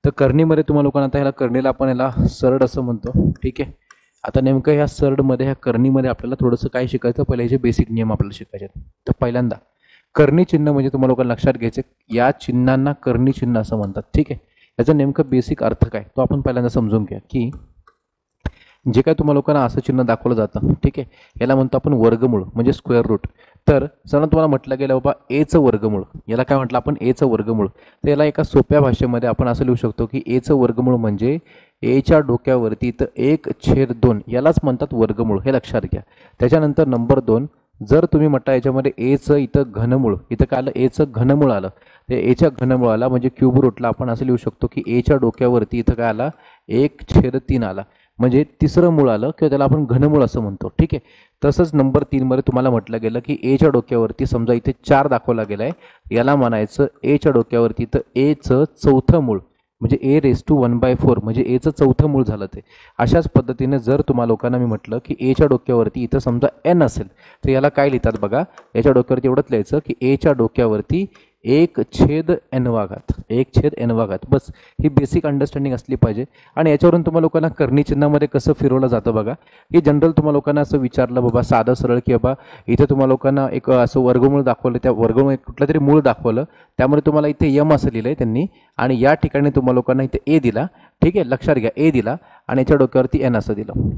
तर करणीमध्ये तुम्हाला लोकांना आता ह्याला करणीला आपण याला सरड असं म्हणतो, ठीक आहे. आता नेमकं ह्या सरडमध्ये ह्या करणीमध्ये आपल्याला थोडंसं काय शिकायचं, पहिले ह्याचे बेसिक नियम आपल्याला शिकायचे आहेत. तर पहिल्यांदा करणी चिन्ह म्हणजे तुम्हाला लोकांना लक्षात घ्यायचे, या चिन्हांना करणी चिन्ह असं म्हणतात, ठीक आहे. याचा नेमकं बेसिक अर्थ काय तो आपण पहिल्यांदा समजून घ्या, की जे काय तुम्हाला लोकांना असं चिन्ह दाखवलं जातं, ठीक आहे, याला म्हणतो आपण वर्गमूळ म्हणजे स्क्वेअर रूट. तर समजा तुम्हाला म्हटलं गेलं बाबा एचं वर्गमूळ, याला काय म्हटलं आपण एचं वर्गमूळ. तर याला एका सोप्या भाषेमध्ये आपण असं लिहू शकतो की एचं वर्गमूळ म्हणजे एच्या डोक्यावरती तर 1/2 यालाच म्हणतात वर्गमूळ, हे लक्षात घ्या. त्याच्यानंतर नंबर 2, जर तुम्ही म्हटलं याच्यामध्ये एचं इथं घनमूळ, इथं काय आलं एचं घनमूळ आलं, ते एच्या घनमुळाला म्हणजे क्यूब रूटला आपण असं लिहू शकतो की एच्या डोक्यावरती इथं काय आला 1/3 आला, म्हणजे तिसरं मूळ आलं किंवा त्याला आपण घनमूळ असं म्हणतो, ठीक आहे. तसंच नंबर 3 मध्ये तुम्हाला म्हटलं गेलं की एच्या डोक्यावरती समजा इथे 4 दाखवला गेला आहे, याला म्हणायचं एच्या डोक्यावरती तर एचं चौथं मूळ म्हणजे a⁴ म्हणजे एचं चौथं मूळ झालं. ते अशाच पद्धतीने जर तुम्हाला लोकांना मी म्हटलं की एच्या डोक्यावरती इथं समजा n असेल तर याला काय लिहितात बघा, याच्या डोक्यावरती एवढंच लिहायचं की एच्या डोक्यावरती 1/n, बस. ही बेसिक अंडरस्टँडिंग असली पाहिजे. आणि याच्यावरून तुम्हाला लोकांना करणी चिन्हामध्ये कसं फिरवलं जातं बघा, की जनरल तुम्हाला लोकांना असं विचारलं बाबा साधं सरळ की बाबा इथे तुम्हाला लोकांना एक असं वर्गमूळ दाखवलं, त्या वर्गमूळ कुठलं तरी मूळ दाखवलं, त्यामुळे तुम्हाला इथे यम असं लिहिलंय त्यांनी आणि या ठिकाणी तुम्हाला लोकांना इथे ए दिला, ठीक आहे, लक्षात घ्या ए दिला आणि याच्या डोक्यावरती एन असं दिलं.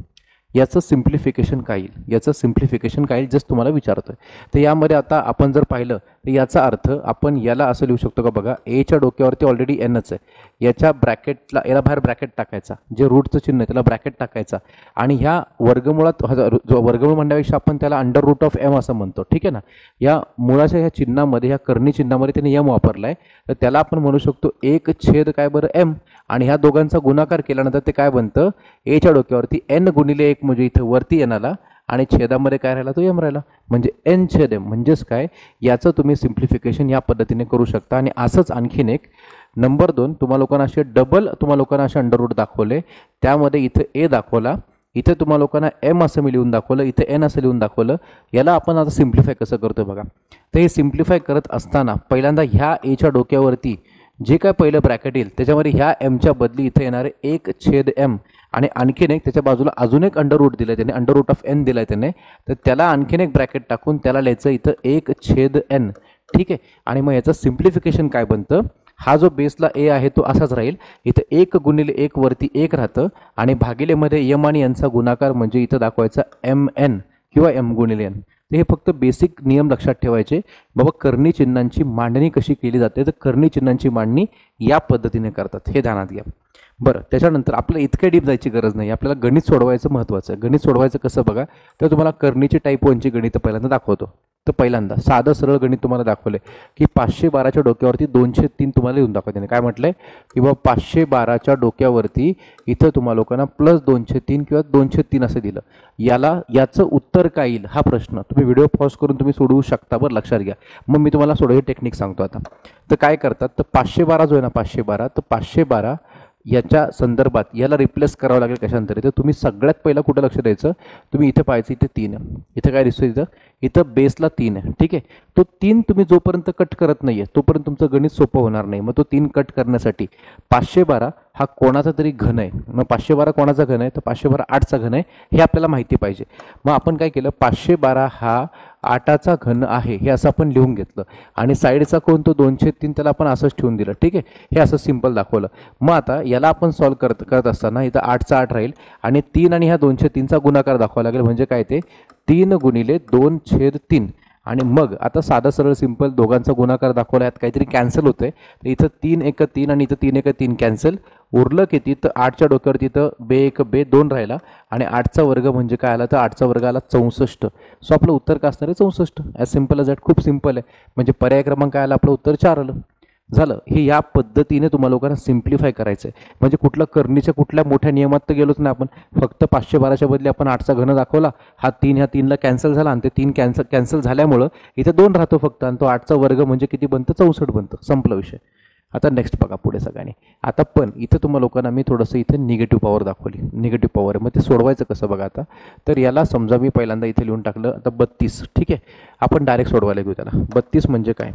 याचं सिम्प्लिफिकेशन काय येईल, जस्ट तुम्हाला विचारतोय. तर यामध्ये आता आपण जर पाहिलं तर याचा अर्थ आपण याला असं लिहू शकतो का बघा, एच्या डोक्यावरती ऑलरेडी एनच आहे, याच्या ब्रॅकेटला याला बाहेर ब्रॅकेट टाकायचा, जे रूटचं चिन्ह आहे त्याला ब्रॅकेट टाकायचा आणि ह्या वर्गमुळात जो वर्गमूळ म्हणण्यापेक्षा आपण त्याला √m असं म्हणतो, ठीक आहे ना. या मुळाच्या ह्या चिन्हामध्ये, ह्या करणी चिन्हामध्ये त्याने यम वापरला आहे, तर त्याला आपण म्हणू शकतो 1/m आणि ह्या दोघांचा गुणाकार केल्यानंतर ते काय बनतं, एच्या डोक्यावरती n×1 म्हणजे इथं वरती n आला आणि छेदामध्ये काय राहिला तो m राहिला, म्हणजे n/m. म्हणजेच काय, याचं तुम्ही सिम्प्लिफिकेशन या पद्धतीने करू शकता. आणि असंच आणखीन एक नंबर 2 तुम्हाला लोकांना असे डबल तुम्हाला लोकांना असे अंडररूट दाखवले, त्यामध्ये इथं ए दाखवला, इथे तुम्हाला लोकांना m असं मी लिहून दाखवलं, इथे n असं लिहून दाखवलं. याला आपण आता सिम्प्लिफाय कसं करतो बघा. तर हे सिम्प्लिफाय करत असताना पहिल्यांदा ह्या एच्या डोक्यावरती जे काय पहिलं ब्रॅकेट येईल त्याच्यामध्ये ह्या एमच्या बदली इथे येणारे 1/m आणि आणखीन एक त्याच्या बाजूला अजून एक अंडररूट दिलं त्याने, √n दिलाय त्याने, तर त्याला आणखीन एक ब्रॅकेट टाकून त्याला लिहायचं इथं 1/n, ठीक आहे. आणि मग याचं सिम्प्लिफिकेशन काय बनतं, हा जो बेसला ए आहे तो असाच राहील, इथं 1×1 वरती 1 राहतं आणि भागिलेमध्ये यम आणि एनचा गुणाकार म्हणजे इथं दाखवायचा mn किंवा m×n. तर हे फक्त बेसिक नियम लक्षात ठेवायचे बाबा. करणी चिन्हांची मांडणी कशी केली जाते, तर करणी चिन्हांची मांडणी या पद्धतीने करतात, हे ध्यानात घ्या. बरं, त्याच्यानंतर आपल्याला इतक्या डीप जायची गरज नाही, आपल्याला गणित सोडवायचं महत्त्वाचं आहे. गणित सोडवायचं कसं बघा, तर तुम्हाला करणीची टाईप 1ची गणित पहिल्यांदा दाखवतो. तर पहिल्यांदा साधं सरळ गणित तुम्हाला दाखवले की 512च्या डोक्यावरती 203 तुम्हाला लिहून दाखवते. काय म्हटलंय की बाबा 512च्या डोक्यावरती इथं तुम्हाला लोकांना +203 किंवा 203 असं दिलं, याचं उत्तर काय येईल हा प्रश्न तुम्ही व्हिडिओ पॉज करून तुम्ही सोडवू शकता, बरं लक्षात घ्या. मग मी तुम्हाला सोडवायची टेक्निक सांगतो आता. तर काय करतात, तर 512 जो आहे ना 512, तर 512 याच्या संदर्भात याला रिप्लेस करावं लागेल कशांतरी. तर तुम्ही सगळ्यात पहिला कुठं लक्ष द्यायचं, तुम्ही इथे पाहायचं इथे 3 आहे, इथे काय दिसतं इथं बेसला 3 आहे, ठीक आहे. तो 3 तुम्ही जोपर्यंत कट करत नाहीये तोपर्यंत तुमचं गणित सोपं होणार नाही. मग तो 3 कट करण्यासाठी 512 हा कोणाचा तरी घन आहे. मग 512 कोणाचा घन आहे, तर 512 8चा घन आहे, हे आपल्याला माहिती पाहिजे. मग आपण काय केलं, 512 हा 8चा घन आहे हे असं आपण लिहून घेतलं आणि साईडचा कोण तो 203 त्याला आपण असंच ठेवून दिलं, ठीक आहे. हे असं सिंपल दाखवलं. मग आता याला आपण सॉल्व्ह करत असताना इथं 8चा 8 राहील आणि 3 आणि ह्या 203चा गुणाकार दाखवावा लागेल, म्हणजे काय ते 3×2/3. आणि मग आता साधा सरळ सिंपल दोघांचा गुणाकार दाखवला, यात काहीतरी कॅन्सल होतंय, तर इथं 3 × 3 आणि इथं 3 × 3 कॅन्सल, उरलं किती, तर 8च्या डोक्यावरती इथं 2 राहिला आणि 8चा वर्ग म्हणजे काय आला, तर 8चा वर्ग आला 64. सो आपलं उत्तर काय असणार आहे 64. ॲज सिम्पल ॲज दॅट, खूप सिम्पल आहे. म्हणजे पर्याय क्रमांक काय आला, आपलं उत्तर 4 आलं. झालं. हे या पद्धतीने तुम्हाला लोकांना सिम्प्लिफाय करायचं आहे. म्हणजे कुठलं करणीच्या कुठल्या मोठ्या नियमात तर गेलोच नाही आपण, फक्त 512च्या बदली आपण 8चा घन दाखवला, हा 3 ह्या 3ला कॅन्सल झाला आणि ते 3 कॅन्सल झाल्यामुळं इथे 2 राहतो फक्त आणि तो 8चा वर्ग म्हणजे किती बनतं 64 बनतं. संपला विषय. आता नेक्स्ट बघा पुढे सगळ्यांनी. आता पण इथं तुम्हाला लोकांना मी थोडंसं इथे निगेटिव्ह पॉवर दाखवली, निगेटिव्ह पॉवर. मग ते सोडवायचं कसं बघा आता, तर याला समजा मी पहिल्यांदा इथे लिहून टाकलं आता 32, ठीक आहे. आपण डायरेक्ट सोडवायला घेऊ त्याला. 32 म्हणजे काय,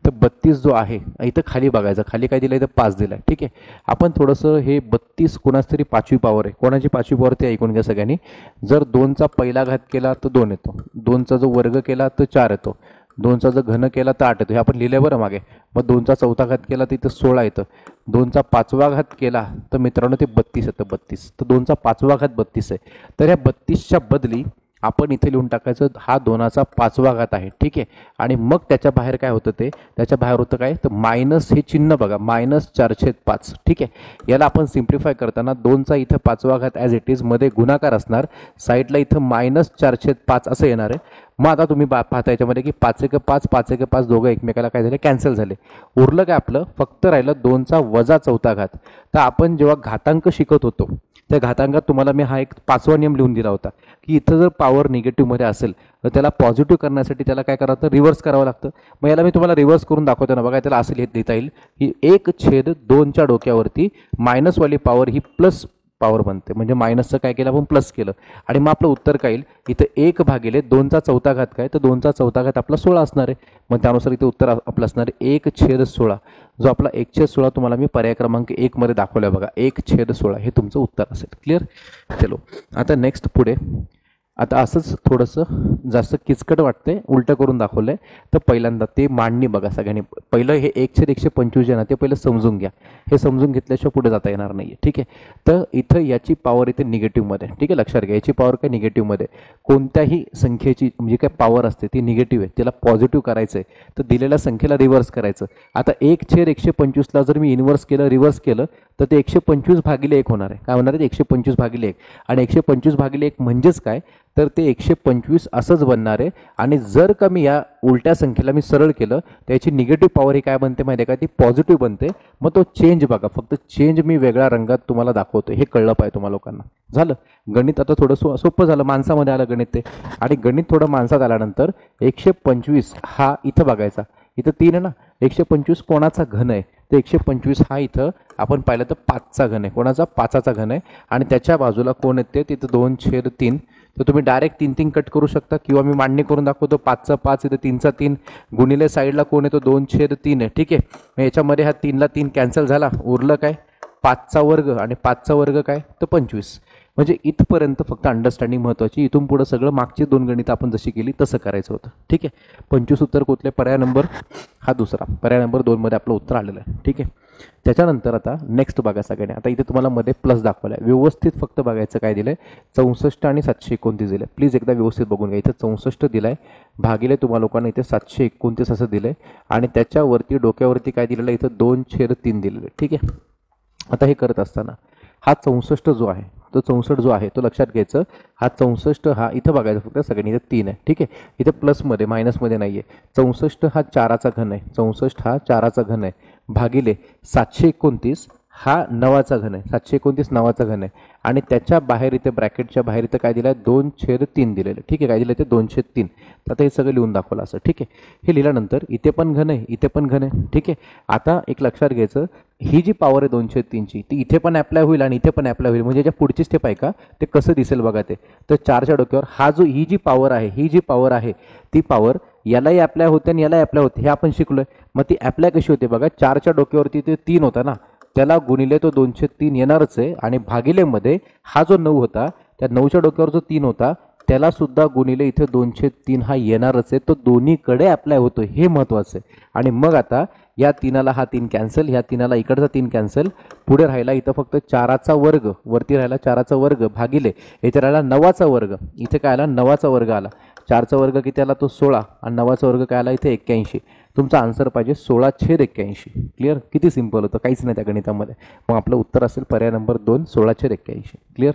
तर 32 जो आहे इथं खाली बघायचं, खाली काय दिलं, इथं 5 दिलं आहे. ठीक आहे, आपण थोडंसं हे 32 कोणाच तरी 5वी पॉवर आहे, कोणाची 5वी पॉवर ते ऐकून घ्या सगळ्यांनी. जर 2चा पहिला घात केला तर 2 येतो, 2चा जो वर्ग केला तर 4 येतो, 2चा जर घन केला तर 8 येतो, हे आपण लिहिलं आहे बरं मागे. मग 2चा चौथा घात केला तर इथं 16 येतं, 2चा 5वा घात केला तर मित्रांनो ते 32 येतं, 32. तर 2चा 5वा घात 32 आहे. तर ह्या 32च्या बदली आपण इथे लिहून टाकायचं हा 2चा 5वा घात आहे. ठीक आहे, आणि मग त्याच्या बाहेर काय होतं, ते त्याच्या बाहेर होतं काय, तर मायनस, हे चिन्ह बघा, -4/5. ठीक आहे, याला आपण सिम्प्लिफाय करताना 2चा इथं 5वा घात ॲज इट इज, मध्ये गुणाकार असणार, साईडला इथं -4/5 असं येणार आहे. मग आता तुम्ही पाहता याच्यामध्ये की 5 × 5 5 × 5 दोघं एकमेकाला काय झाले, कॅन्सल झाले. उरलं काय आपलं, फक्त राहिलं 2चा वजा चौथा घात. तर आपण जेव्हा घातांक शिकत होतो त्या घातांकात तुम्हाला मी हा एक 5वा नियम लिहून दिला होता की इथं जर पॉवर निगेटिव्हमध्ये असेल तर त्याला पॉझिटिव्ह करण्यासाठी त्याला काय करावं लागतं, रिव्हर्स करावं लागतं. मग याला मी तुम्हाला रिव्हर्स करून दाखवतो ना, बघा त्याला असं लिहिता येईल की 1/2च्या डोक्यावरती मायनसवाली पॉवर ही प्लस पॉवर बनते, म्हणजे मायनसचं काय केलं आपण, प्लस केलं, आणि मग आपलं उत्तर काय येईल, इथं 1/2चा चौथा घात काय, तर 2चा चौथा घात आपला 16 असणार आहे. मग त्यानुसार इथे उत्तर आपलं असणार आहे 1/16. जो आपला 1/16 तुम्हाला मी पर्याय क्रमांक 1 मध्ये दाखवला बघा, 1/16 हे तुमचं उत्तर असेल. क्लिअर. चलो आता नेक्स्ट पुढे, आता असंच थोडंसं जास्त किचकट वाटतंय, उलटं करून दाखवलंय. तर पहिल्यांदा ते मांडणी बघा सगळ्यांनी, पहिलं हे 1/125 जे ना ते पहिलं समजून घ्या, हे समजून घेतल्याशिवाय पुढे जाता येणार नाही. ठीक आहे, तर इथं याची पॉवर इथे निगेटिव्हमध्ये, ठीक आहे, लक्षात घ्या, याची पॉवर काय निगेटिव्हमध्ये. कोणत्याही संख्येची म्हणजे काय पॉवर असते ती निगेटिव्ह आहे, त्याला पॉझिटिव्ह करायचं आहे तर दिलेल्या संख्येला रिव्हर्स करायचं. आता 1/125ला जर मी इन्व्हर्स केलं, रिव्हर्स केलं, तर ते 125/1 होणार आहे. काय होणार आहे, 125/1. आणि 125/1 म्हणजेच काय, तर ते 125 असंच बनणार आहे. आणि जर का मी या उलट्या संख्येला मी सरळ केलं त्याची निगेटिव्ह पॉवर ही काय बनते माहिती आहे का, ती पॉझिटिव्ह बनते. मग तो चेंज बघा, फक्त चेंज मी वेगळ्या रंगात तुम्हाला दाखवतो, हे कळलं पाहिजे तुम्हाला लोकांना. झालं गणित आता थोडं सोपं झालं, माणसामध्ये आलं गणित ते. आणि गणित थोडं माणसात आल्यानंतर 125 हा इथं बघायचा, इथं 3 आहे ना, 125 कोणाचा घन आहे, तर 125 हा इथं आपण पाहिलं तर 5चा घन आहे, कोणाचा, 5चा घन आहे. आणि त्याच्या बाजूला कोण येते, तिथं 2/3. तर तुम्ही डायरेक्ट 3 कट करू शकता, किंवा मी मांडणी करून दाखवतो, 5चा 5 इथं 3चा 3 गुणिले साईडला कोण येतो, 2/3 आहे. ठीक आहे, मग याच्यामध्ये हा 3ला 3 कॅन्सल झाला, उरलं काय, 5चा वर्ग, आणि 5चा वर्ग काय, तर 25. म्हणजे इथपर्यंत फक्त अंडरस्टँडिंग महत्त्वाची, इथून पुढं सगळं मागची 2 गणितं आपण जशी केली तसं करायचं होतं. ठीक आहे, 25 उत्तर कुठले, पर्याय नंबर हा दुसरा, पर्याय नंबर 2 मध्ये आपलं उत्तर आलेलं आहे. ठीक आहे, त्याच्यानंतर आता नेक्स्ट बघा सगळ्यांनी, आता इथे तुम्हाला मध्ये प्लस दाखवला आहे, व्यवस्थित फक्त बघायचं काय दिलंय, 64 आणि 729 दिले. प्लीज एकदा व्यवस्थित बघून घ्या, इथे 64 दिलाय, भागिले तुम्हाला लोकांना इथे 729 असं दिलंय, आणि त्याच्यावरती डोक्यावरती काय दिलेलं आहे, इथं 2/3 दिलेलं आहे. ठीक आहे, आता हे करत असताना हा 64 जो आहे, तो 64 जो आहे तो लक्षात घ्यायचं, हा 64 हा इथं बघायचं फक्त सगळ्यांनी, इथं 3 आहे. ठीक आहे, इथे प्लसमध्ये मायनसमध्ये नाही आहे. 64 हा 4चा घन आहे, 64 हा 4चा घन आहे, भागिले 729 हा 9चा घन आहे, 729 9चा घन आहे. आणि त्याच्या बाहेर इथे ब्रॅकेटच्या बाहेर इथं काय दिलं आहे, 2/3 दिलेलं. ठीक आहे, काय दिलं ते 2/3. तर आता हे सगळं लिहून दाखवलं असं. ठीक आहे, हे लिहिल्यानंतर इथे पण घन आहे, इथे पण घन आहे. ठीक आहे, आता एक लक्षात घ्यायचं, ही जी पॉवर आहे 2/3ची ती इथे पण अप्लाय होईल आणि इथे पण अप्लाय होईल, म्हणजे याच्या पुढची स्टेप आहे का, ते कसं दिसेल बघा ते. तर 4च्या डोक्यावर हा जो ही जी पॉवर आहे, ही जी पॉवर आहे ती पॉवर यालाही अप्लाय होते आणि यालाही अप्लाय होते, हे आपण शिकलोय. मग ती अप्लाय कशी होते बघा, 4च्या डोक्यावरती ते 3 होता ना, त्याला गुणिले तो 2/3 येणारच आहे, आणि भागिलेमध्ये हा जो 9 होता, त्या 9च्या डोक्यावर जो 3 होता त्याला सुद्धा गुणिले इथे 2/3 हा येणारच आहे, तो दोन्हीकडे अप्लाय होतो, हे महत्त्वाचं आहे. आणि मग आता या 3ला हा 3 कॅन्सल, ह्या 3ला इकडचा 3 कॅन्सल, पुढे राहिला इथं फक्त 4चा वर्ग, वरती राहिला 4चा वर्ग, भागिले इथे राहिला 9चा वर्ग, इथे काय आला 9चा वर्ग आला, 4चा वर्ग किती आला तो 16, आणि 9चा वर्ग काय आला इथे 81. तुमचा आन्सर पाहिजे 16/81. क्लिअर, किती सिंपल होतं, काहीच नाही त्या गणितामध्ये. मग आपलं उत्तर असेल पर्याय नंबर 2 16/81. क्लिअर.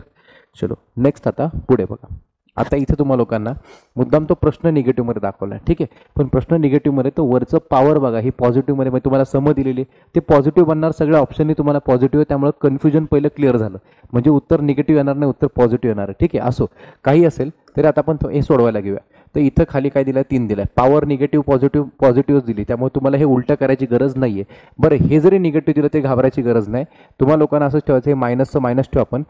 चलो नेक्स्ट आता पुढे बघा. आता इथे तुम्हाला लोकांना मुद्दाम तो प्रश्न निगेटिव्हमध्ये दाखवला आहे. ठीक आहे, पण प्रश्न निगेटिव्हमध्ये तर वरचं पॉवर बघा, ही पॉझिटिव्हमध्ये, म्हणजे तुम्हाला सम दिलेली ते पॉझिटिव्ह बनणार, सगळ्या ऑप्शननी तुम्हाला पॉझिटिव्ह आहे, त्यामुळे कन्फ्युजन पहिलं क्लिअर झालं, म्हणजे उत्तर निगेटिव्ह येणार नाही, उत्तर पॉझिटिव्ह येणार आहे. ठीक आहे, असो काही असेल तरी आता आपण हे सोडवायला घेऊया. तर इथं खाली काय दिलं 3 दिलं. पॉवर निगेटिव्ह पॉझिटिव्ह दिली, त्यामुळे तुम्हाला हे उलटं करायची गरज नाही आहे. बरं, हे जरी निगेटिव्ह दिलं ते घाबरायची गरज नाही. तुम्हाला लोकांना असंच ठेवायचं, हे मायनसचं मायनस ठेवा. आपण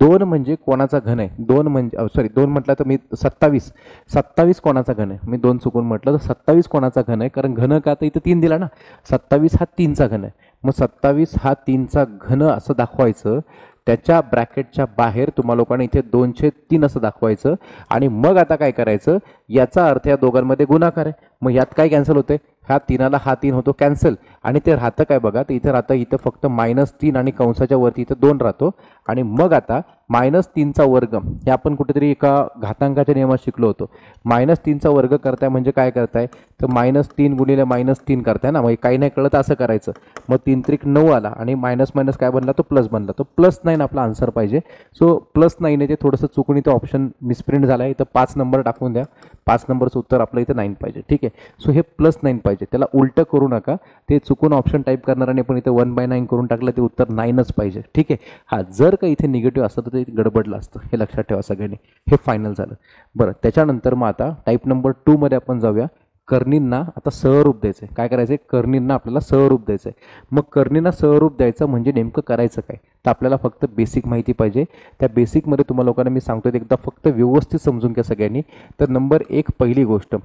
2 म्हणजे कोणाचा घन आहे, 2 म्हणजे सॉरी 2 म्हटलं तर मी 27 कोणाचा घन आहे, मी 2 चुकून म्हटलं तर 27 कोणाचा घन आहे, कारण घन का तर इथं 3 दिला ना, 27 हा 3चा घन आहे. मग 27 हा 3चा घन असं दाखवायचं. त्याच्या ब्रॅकेटच्या बाहेर तुम्हाला लोकांना इथे 2/3 असं दाखवायचं. आणि मग आता काय करायचं, याचा अर्थ या दोघांमध्ये गुणाकार आहे. मग यात काय कॅन्सल होते, ह्या 3ला हा 3 होतो कॅन्सल. आणि ते राहतं काय बघा, तर इथं राहतं, इथं फक्त -3 आणि कंसाच्या वरती इथं 2 राहतो. आणि मग आता -3चा वर्ग हे आपण कुठेतरी एका घातांकाच्या नियमात शिकलो होतो. -3चा वर्ग करताय म्हणजे काय करताय, तर -3 गुणिले -3 करताय ना. मग काही नाही कळत असं करायचं. मग 3 त्रिक 9 आला आणि मायनस मायनस काय बनला, तो प्लस बनला. तो +9 आपला आन्सर पाहिजे. सो +9 आहे, ते थोडंसं चुकून इथं ऑप्शन मिसप्रिंट झाला आहे. इथं 5 नंबर टाकून द्या. 5 नंबरचं उत्तर आपलं इथं 9 पाहिजे. ठीक आहे. सो हे +9 पाहिजे, त्याला उलटं करू नका. ते चुकून ऑप्शन टाईप करणाऱ्याने पण इथं 1/9 करून टाकलं, ते उत्तर 9च पाहिजे. ठीक आहे. हा जर का इथे निगेटिव्ह असतं तर ते गडबडलं असतं, हे लक्षात ठेवा सगळ्यांनी. हे फायनल झालं. बरं, त्याच्यानंतर मग आता टाईप नंबर 2 मध्ये आपण जाऊया. कर्णींना आता सहरूप द्यायचं आहे. काय करायचं आहे, कर्णींना आपल्याला सहरूप द्यायचं आहे. मग कर्णींना सहरूप द्यायचं म्हणजे नेमकं करायचं काय, तर आपल्याला फक्त बेसिक माहिती पाहिजे. त्या बेसिकमध्ये तुम्हाला लोकांना मी सांगतोय, एकदा फक्त व्यवस्थित समजून घ्या सगळ्यांनी. तर नंबर 1 पहिली गोष्ट,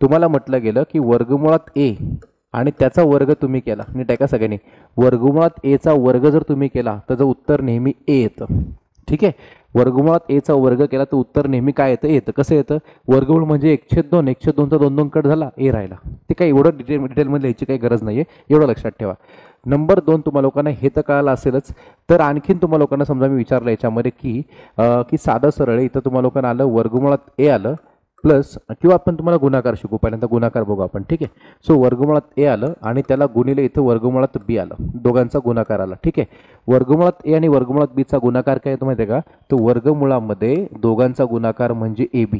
तुम्हाला म्हटलं गेलं की वर्गमुळात ए आणि त्याचा वर्ग तुम्ही केला. नीट ऐका सगळ्यांनी, वर्गमुळात एचा वर्ग जर तुम्ही केला तर उत्तर नेहमी ए येतं. ठीक आहे. वर्गमुळात एचा वर्ग केला तर उत्तर नेहमी काय येतं, कसं येतं, वर्गमूळ म्हणजे 1/2, 1/2चा 2 कट झाला, ए राहिला. ते काही एवढं डिटेलमध्ये लिहायची काही गरज नाही आहे, एवढं लक्षात ठेवा. नंबर 2, तुम्हाला लोकांना हे तर कळालं असेलच. तर आणखीन तुम्हाला लोकांना समजा मी विचारलं याच्यामध्ये की साधं सरळ इथं तुम्हाला लोकांना आलं वर्गमुळात ए आलं प्लस, किंवा आपण तुम्हाला गुणाकार शिकू, पहिल्यांदा गुणाकार बघू आपण. ठीक आहे. सो वर्गमुळात ए आलं आणि त्याला गुणिले इथं वर्गमुळात बी आलं, दोघांचा गुणाकार आला. ठीक आहे. वर्गमुळात ए आणि वर्गमुळात बीचा गुणाकार काय येतो माहिती आहे का, तर वर्गमुळामध्ये दोघांचा गुणाकार म्हणजे ए बी,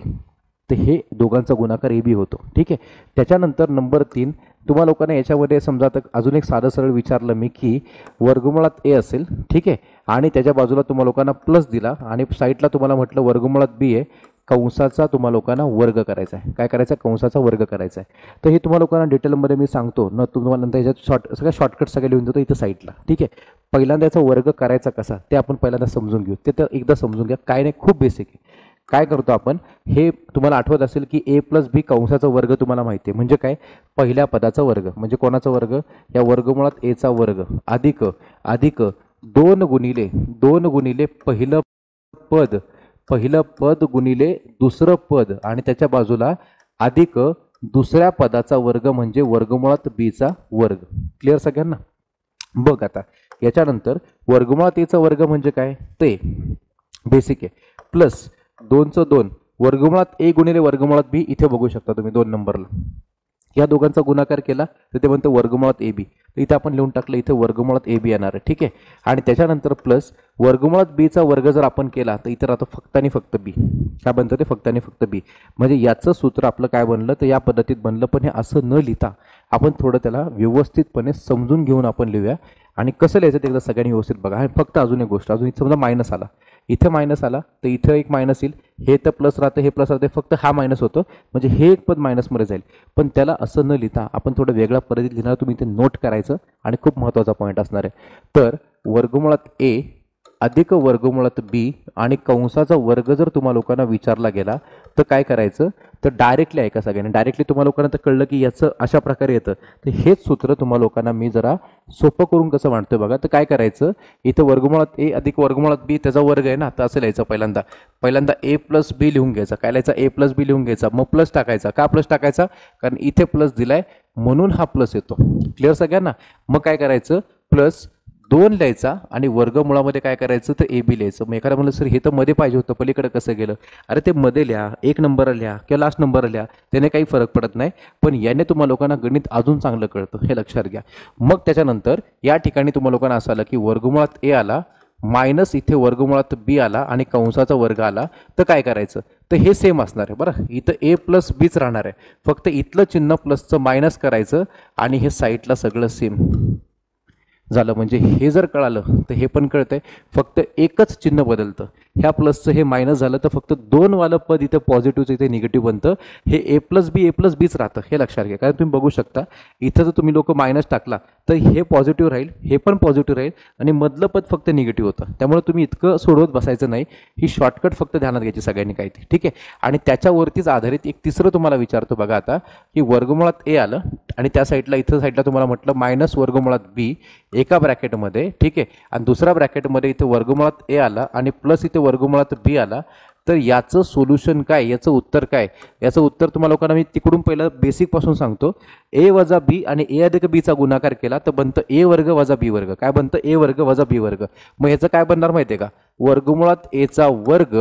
तर हे दोघांचा गुणाकार ए बी होतो. ठीक आहे. त्याच्यानंतर नंबर 3, तुम्हाला लोकांना याच्यामध्ये समजा तर अजून एक साधं सरळ विचारलं मी की वर्गमुळात ए असेल, ठीक आहे, आणि त्याच्या बाजूला तुम्हाला लोकांना प्लस दिला आणि साईडला तुम्हाला म्हटलं वर्गमुळात बी आहे, कंसाचा तुम्हाला लोकांना वर्ग करायचा आहे. काय करायचं आहे, कंसाचा वर्ग करायचा आहे. तर हे तुम्हाला लोकांना डिटेलमध्ये मी सांगतो न, तुम्हाला नंतर याच्यात सगळ्या शॉर्टकट सगळे लिहून देतो इथं साईडला. ठीक आहे. पहिल्यांदा याचा वर्ग करायचा कसा ते आपण पहिल्यांदा समजून घेऊ. ते तर एकदा समजून घ्या, काय नाही, खूप बेसिक आहे. काय करतो आपण, हे तुम्हाला आठवत असेल की ए प्लस बी कंसाचा वर्ग तुम्हाला माहिती आहे, म्हणजे काय, पहिल्या पदाचा वर्ग म्हणजे कोणाचा वर्ग, या वर्गमुळात एचा वर्ग अधिक 2 गुणिले पहिलं पद गुणिले दुसरं पद आणि त्याच्या बाजूला अधिक दुसऱ्या पदाचा वर्ग म्हणजे वर्गमुळात बीचा वर्ग. क्लिअर सगळ्यांना. बघ आता याच्यानंतर वर्गमुळात एचा वर्ग म्हणजे काय, ते बेसिक आहे, प्लस 2चं 2 वर्गमुळात ए गुणिले वर्गमुळात बी, इथे बघू शकता तुम्ही 2 नंबरला, या दोघांचा गुणाकार केला तर ते म्हणतं वर्गमुळात ए बी. तर इथे आपण लिहून टाकलं, इथे वर्गमुळात ए बी येणार आहे. ठीक आहे. आणि त्याच्यानंतर प्लस वर्गमुळात बीचा वर्ग जर आपण केला तर इथे राहतो फक्त आणि फक्त बी. काय बनतं ते, फक्त आणि फक्त बी. म्हणजे याचं सूत्र आपलं काय बनलं, तर या पद्धतीत बनलं. पण हे असं न लिहिता आपण थोडं त्याला व्यवस्थितपणे समजून घेऊन आपण लिहूया. आणि कसं लिहायचं ते एकदा सगळ्यांनी व्यवस्थित बघा. आणि फक्त अजून एक गोष्ट, अजून इथे समजा मायनस आला, इथे मायनस आला तर इथं एक मायनस येईल, हे तर प्लस राहतं, हे प्लस राहते, फक्त हा मायनस होतो म्हणजे हे एक पद मायनसमध्ये जाईल. पण त्याला असं न लिहिता आपण थोडं वेगळ्या पद्धतीत लिहिणार, तुम्ही इथे नोट करायचं आणि खूप महत्त्वाचा पॉईंट असणार आहे. तर वर्गमुळात ए अधिक वर्गमुळात बी आणि कंसाचा वर्ग जर तुम्हाला लोकांना विचारला गेला तर काय करायचं, तर डायरेक्टली ऐका सगळ्यांनी, डायरेक्टली तुम्हाला लोकांना तर कळलं की याचं अशा प्रकारे येतं. तर हेच सूत्र तुम्हाला लोकांना मी जरा सोपं करून कसं मांडतोय बघा. तर काय करायचं, इथं वर्गमुळात ए अधिक वर्गमुळात बी त्याचा वर्ग आहे ना, तर असं लिहायचं. पहिल्यांदा ए प्लस बी लिहून घ्यायचा. काय लिहायचा, ए प्लस बी लिहून घ्यायचा, मग प्लस टाकायचा. का प्लस टाकायचा, कारण इथे प्लस दिलाय म्हणून हा प्लस येतो. क्लिअर सगळ्यांना. मग काय करायचं, प्लस 2 लिहायचा आणि वर्गमुळामध्ये काय करायचं, तर ए बी लिहायचं. मग एखादा म्हणलं सर हे तर मध्ये पाहिजे होतं, पलीकडे कसं गेलं, अरे ते मध्ये लिहा, 1 नंबर लिहा किंवा लास्ट नंबर लिहा, त्याने काही फरक पडत नाही. पण याने तुम्हाला लोकांना गणित अजून चांगलं कळतं, हे लक्षात घ्या. मग त्याच्यानंतर या ठिकाणी तुम्हाला लोकांना असं आलं की वर्गमुळात ए आला मायनस इथे वर्गमुळात बी आला आणि कंसाचा वर्ग आला, तर काय करायचं, तर हे सेम असणार आहे बरं. इथं ए प्लस बीच राहणार आहे, फक्त इथलं चिन्ह प्लसचं मायनस करायचं आणि हे साईडला सगळं सेम झालं. म्हणजे हे जर कळालं तर हे पण कळतंय, फक्त एकच चिन्ह बदलतं. ह्या प्लसचं हे मायनस झालं तर फक्त 2 वालं पद इथे पॉझिटिव्हचं इथे निगेटिव्ह बनतं. हे ए प्लस बीच राहतं, हे लक्षात घ्या. कारण तुम्ही बघू शकता इथं जर तुम्ही लोक मायनस टाकला तर हे पॉझिटिव्ह राहील, हे पण पॉझिटिव्ह राहील आणि मधलं पद फक्त निगेटिव्ह होतं. त्यामुळे तुम्ही इतकं सोडवत बसायचं नाही, ही शॉर्टकट फक्त ध्यानात घ्यायची सगळ्यांनी काय ते, ठीक आहे. आणि त्याच्यावरतीच आधारित एक तिसरं तुम्हाला विचारतो बघा आता, की वर्गमुळात ए आलं आणि त्या साईडला इथं साईडला तुम्हाला म्हटलं मायनस वर्गमुळात बी एका ब्रॅकेटमध्ये, ठीक आहे, आणि दुसऱ्या ब्रॅकेटमध्ये इथे वर्गमुळात ए आला आणि प्लस इथे वर्गमुळात बी आला. तर याचं सोल्युशन काय, याचं उत्तर काय? याचं उत्तर तुम्हाला लोकांना मी तिकडून पहिलं बेसिकपासून सांगतो. ए वजा बी आणि ए अधिक बीचा गुणाकार केला तर बनतं ए वर्ग वजा बी वर्ग. काय बनतं? ए वर्ग वजा बी वर्ग. मग याचं काय बनणार माहिती आहे का? वर्गमुळात एचा वर्ग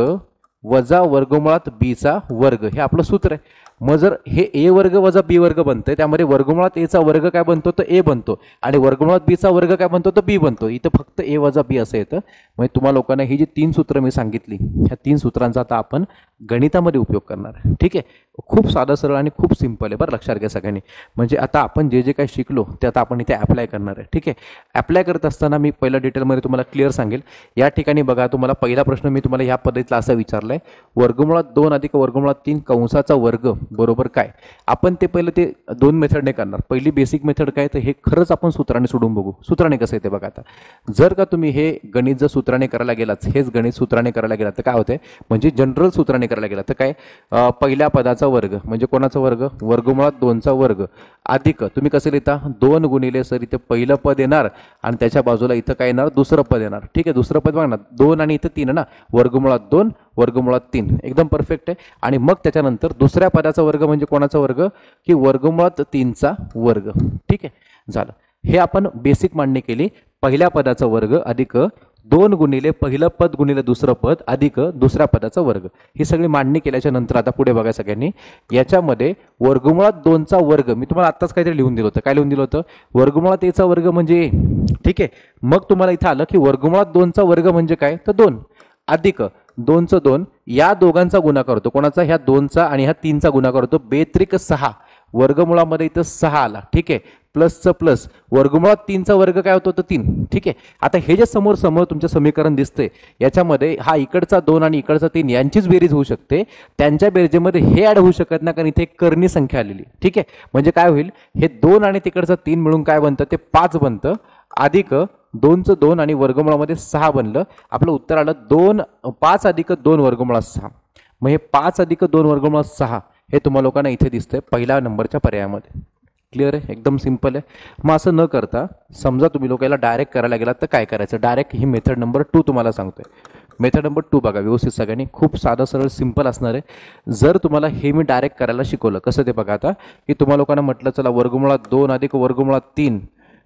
वजा वर्गमुळात बीचा वर्ग, हे आपलं सूत्र आहे. मग जर हे ए वर्ग वजा बी वर्ग बनतंय, त्यामध्ये वर्गमुळात एचा वर्ग काय बनतो तर ए बनतो आणि वर्गमुळात बीचा वर्ग काय बनतो तर बी बनतो. इथं फक्त ए वजा बी असं येतं. म्हणजे तुम्हाला लोकांना ही जी 3 सूत्र मी सांगितली, ह्या 3 सूत्रांचा आता आपण गणितामध्ये उपयोग करणार आहे, ठीक आहे. खूप साधं सरळ आणि खूप सिंपल आहे, बरं लक्षात घ्या सगळ्यांनी. म्हणजे आता आपण जे जे काही शिकलो ते आता आपण इथे अप्लाय करणार आहे, ठीक आहे. अप्लाय करत असताना मी पहिल्या डिटेलमध्ये तुम्हाला क्लिअर सांगेल. या ठिकाणी बघा, तुम्हाला पहिला प्रश्न मी तुम्हाला ह्या पद्धतीला असा विचारला आहे, वर्गमुळात 2 अधिक वर्गमुळात 3 कंसाचा वर्ग बरोबर काय? आपण ते पहिलं ते 2 मेथडने करणार. पहिली बेसिक मेथड काय, तर हे खरंच आपण सूत्राने सोडून बघू. सूत्राने कसं येते बघा. आता जर का तुम्ही हे गणित जर सूत्राने करायला गेलात, हेच गणित सूत्राने करायला गेलात तर काय होते, म्हणजे जनरल सूत्राने करायला गेलात तर काय, पहिल्या पदाचा वर्ग म्हणजे कोणाचा वर्ग, वर्गमुळात 2चा वर्ग अधिक तुम्ही कसं लिहिता, 2 गुणिले सर इथे पहिलं पद येणार आणि त्याच्या बाजूला इथं काय येणार, दुसरं पद येणार, ठीक आहे. दुसरं पद बघा ना, 2 आणि इथं 3 ना, वर्गमुळात 2 वर्गमुळात 3, एकदम परफेक्ट आहे. आणि मग त्याच्यानंतर दुसऱ्या पदाचा वर्ग म्हणजे कोणाचा वर्ग, की वर्गमुळात 3चा वर्ग, ठीक आहे. झालं, हे आपण बेसिक मांडणी केली. पहिल्या पदाचा वर्ग अधिक 2 गुणिले पहिलं पद गुणिले दुसरं पद अधिक दुसऱ्या पदाचा वर्ग, ही सगळी मांडणी केल्याच्या नंतर आता पुढे बघा सगळ्यांनी, याच्यामध्ये वर्गमुळात 2चा वर्ग मी तुम्हाला आत्ताच काहीतरी लिहून दिलं होतं. काय लिहून दिलं होतं? वर्गमुळात एचा वर्ग म्हणजे, ठीक आहे. मग तुम्हाला इथं आलं की वर्गमुळात 2चा वर्ग म्हणजे काय, तर 2 अधिक 2चं 2 या दोघांचा गुणाकार होतो. कोणाचा? ह्या 2चा आणि ह्या 3चा गुणाकार होतो. बेत्रिक 6 वर्गमुळामध्ये इथं 6 आला, ठीक आहे. प्लसचं प्लस वर्गमुळात 3चा वर्ग काय होतो तर 3, ठीक आहे. आता हे जे समोर तुमचं समीकरण दिसतंय, याच्यामध्ये हा इकडचा 2 आणि इकडचा 3 यांचीच बेरीज होऊ शकते. त्यांच्या बेरजेमध्ये हे ऍड होऊ शकत नाही, कारण इथे एक कर्णी संख्या आलेली, ठीक आहे. म्हणजे काय होईल, हे 2 आणि तिकडचं 3 मिळून काय बनतं, ते 5 बनतं अधिक 2चं 2 आणि वर्गमुळामध्ये 6 बनलं. आपलं उत्तर आलं 5 अधिक 2 वर्गमुळात 6. मग हे 5 अधिक 2 वर्गमुळात 6 हे तुम्हाला लोकांना इथे दिसतंय पहिल्या नंबरच्या पर्यायामध्ये. क्लिअर आहे, एकदम सिंपल आहे. मग असं न करता समजा तुम्ही लोकांना डायरेक्ट करायला गेलात तर काय करायचं, डायरेक्ट ही मेथड नंबर 2 तुम्हाला सांगतोय. मेथड नंबर 2 बघा व्यवस्थित सगळ्यांनी, खूप साधं सरळ सिंपल असणार आहे. जर तुम्हाला हे मी डायरेक्ट करायला शिकवलं कसं ते बघा आता, की तुम्हाला लोकांना म्हटलं चला वर्गमुळात 2 अधिक वर्गमुळात 3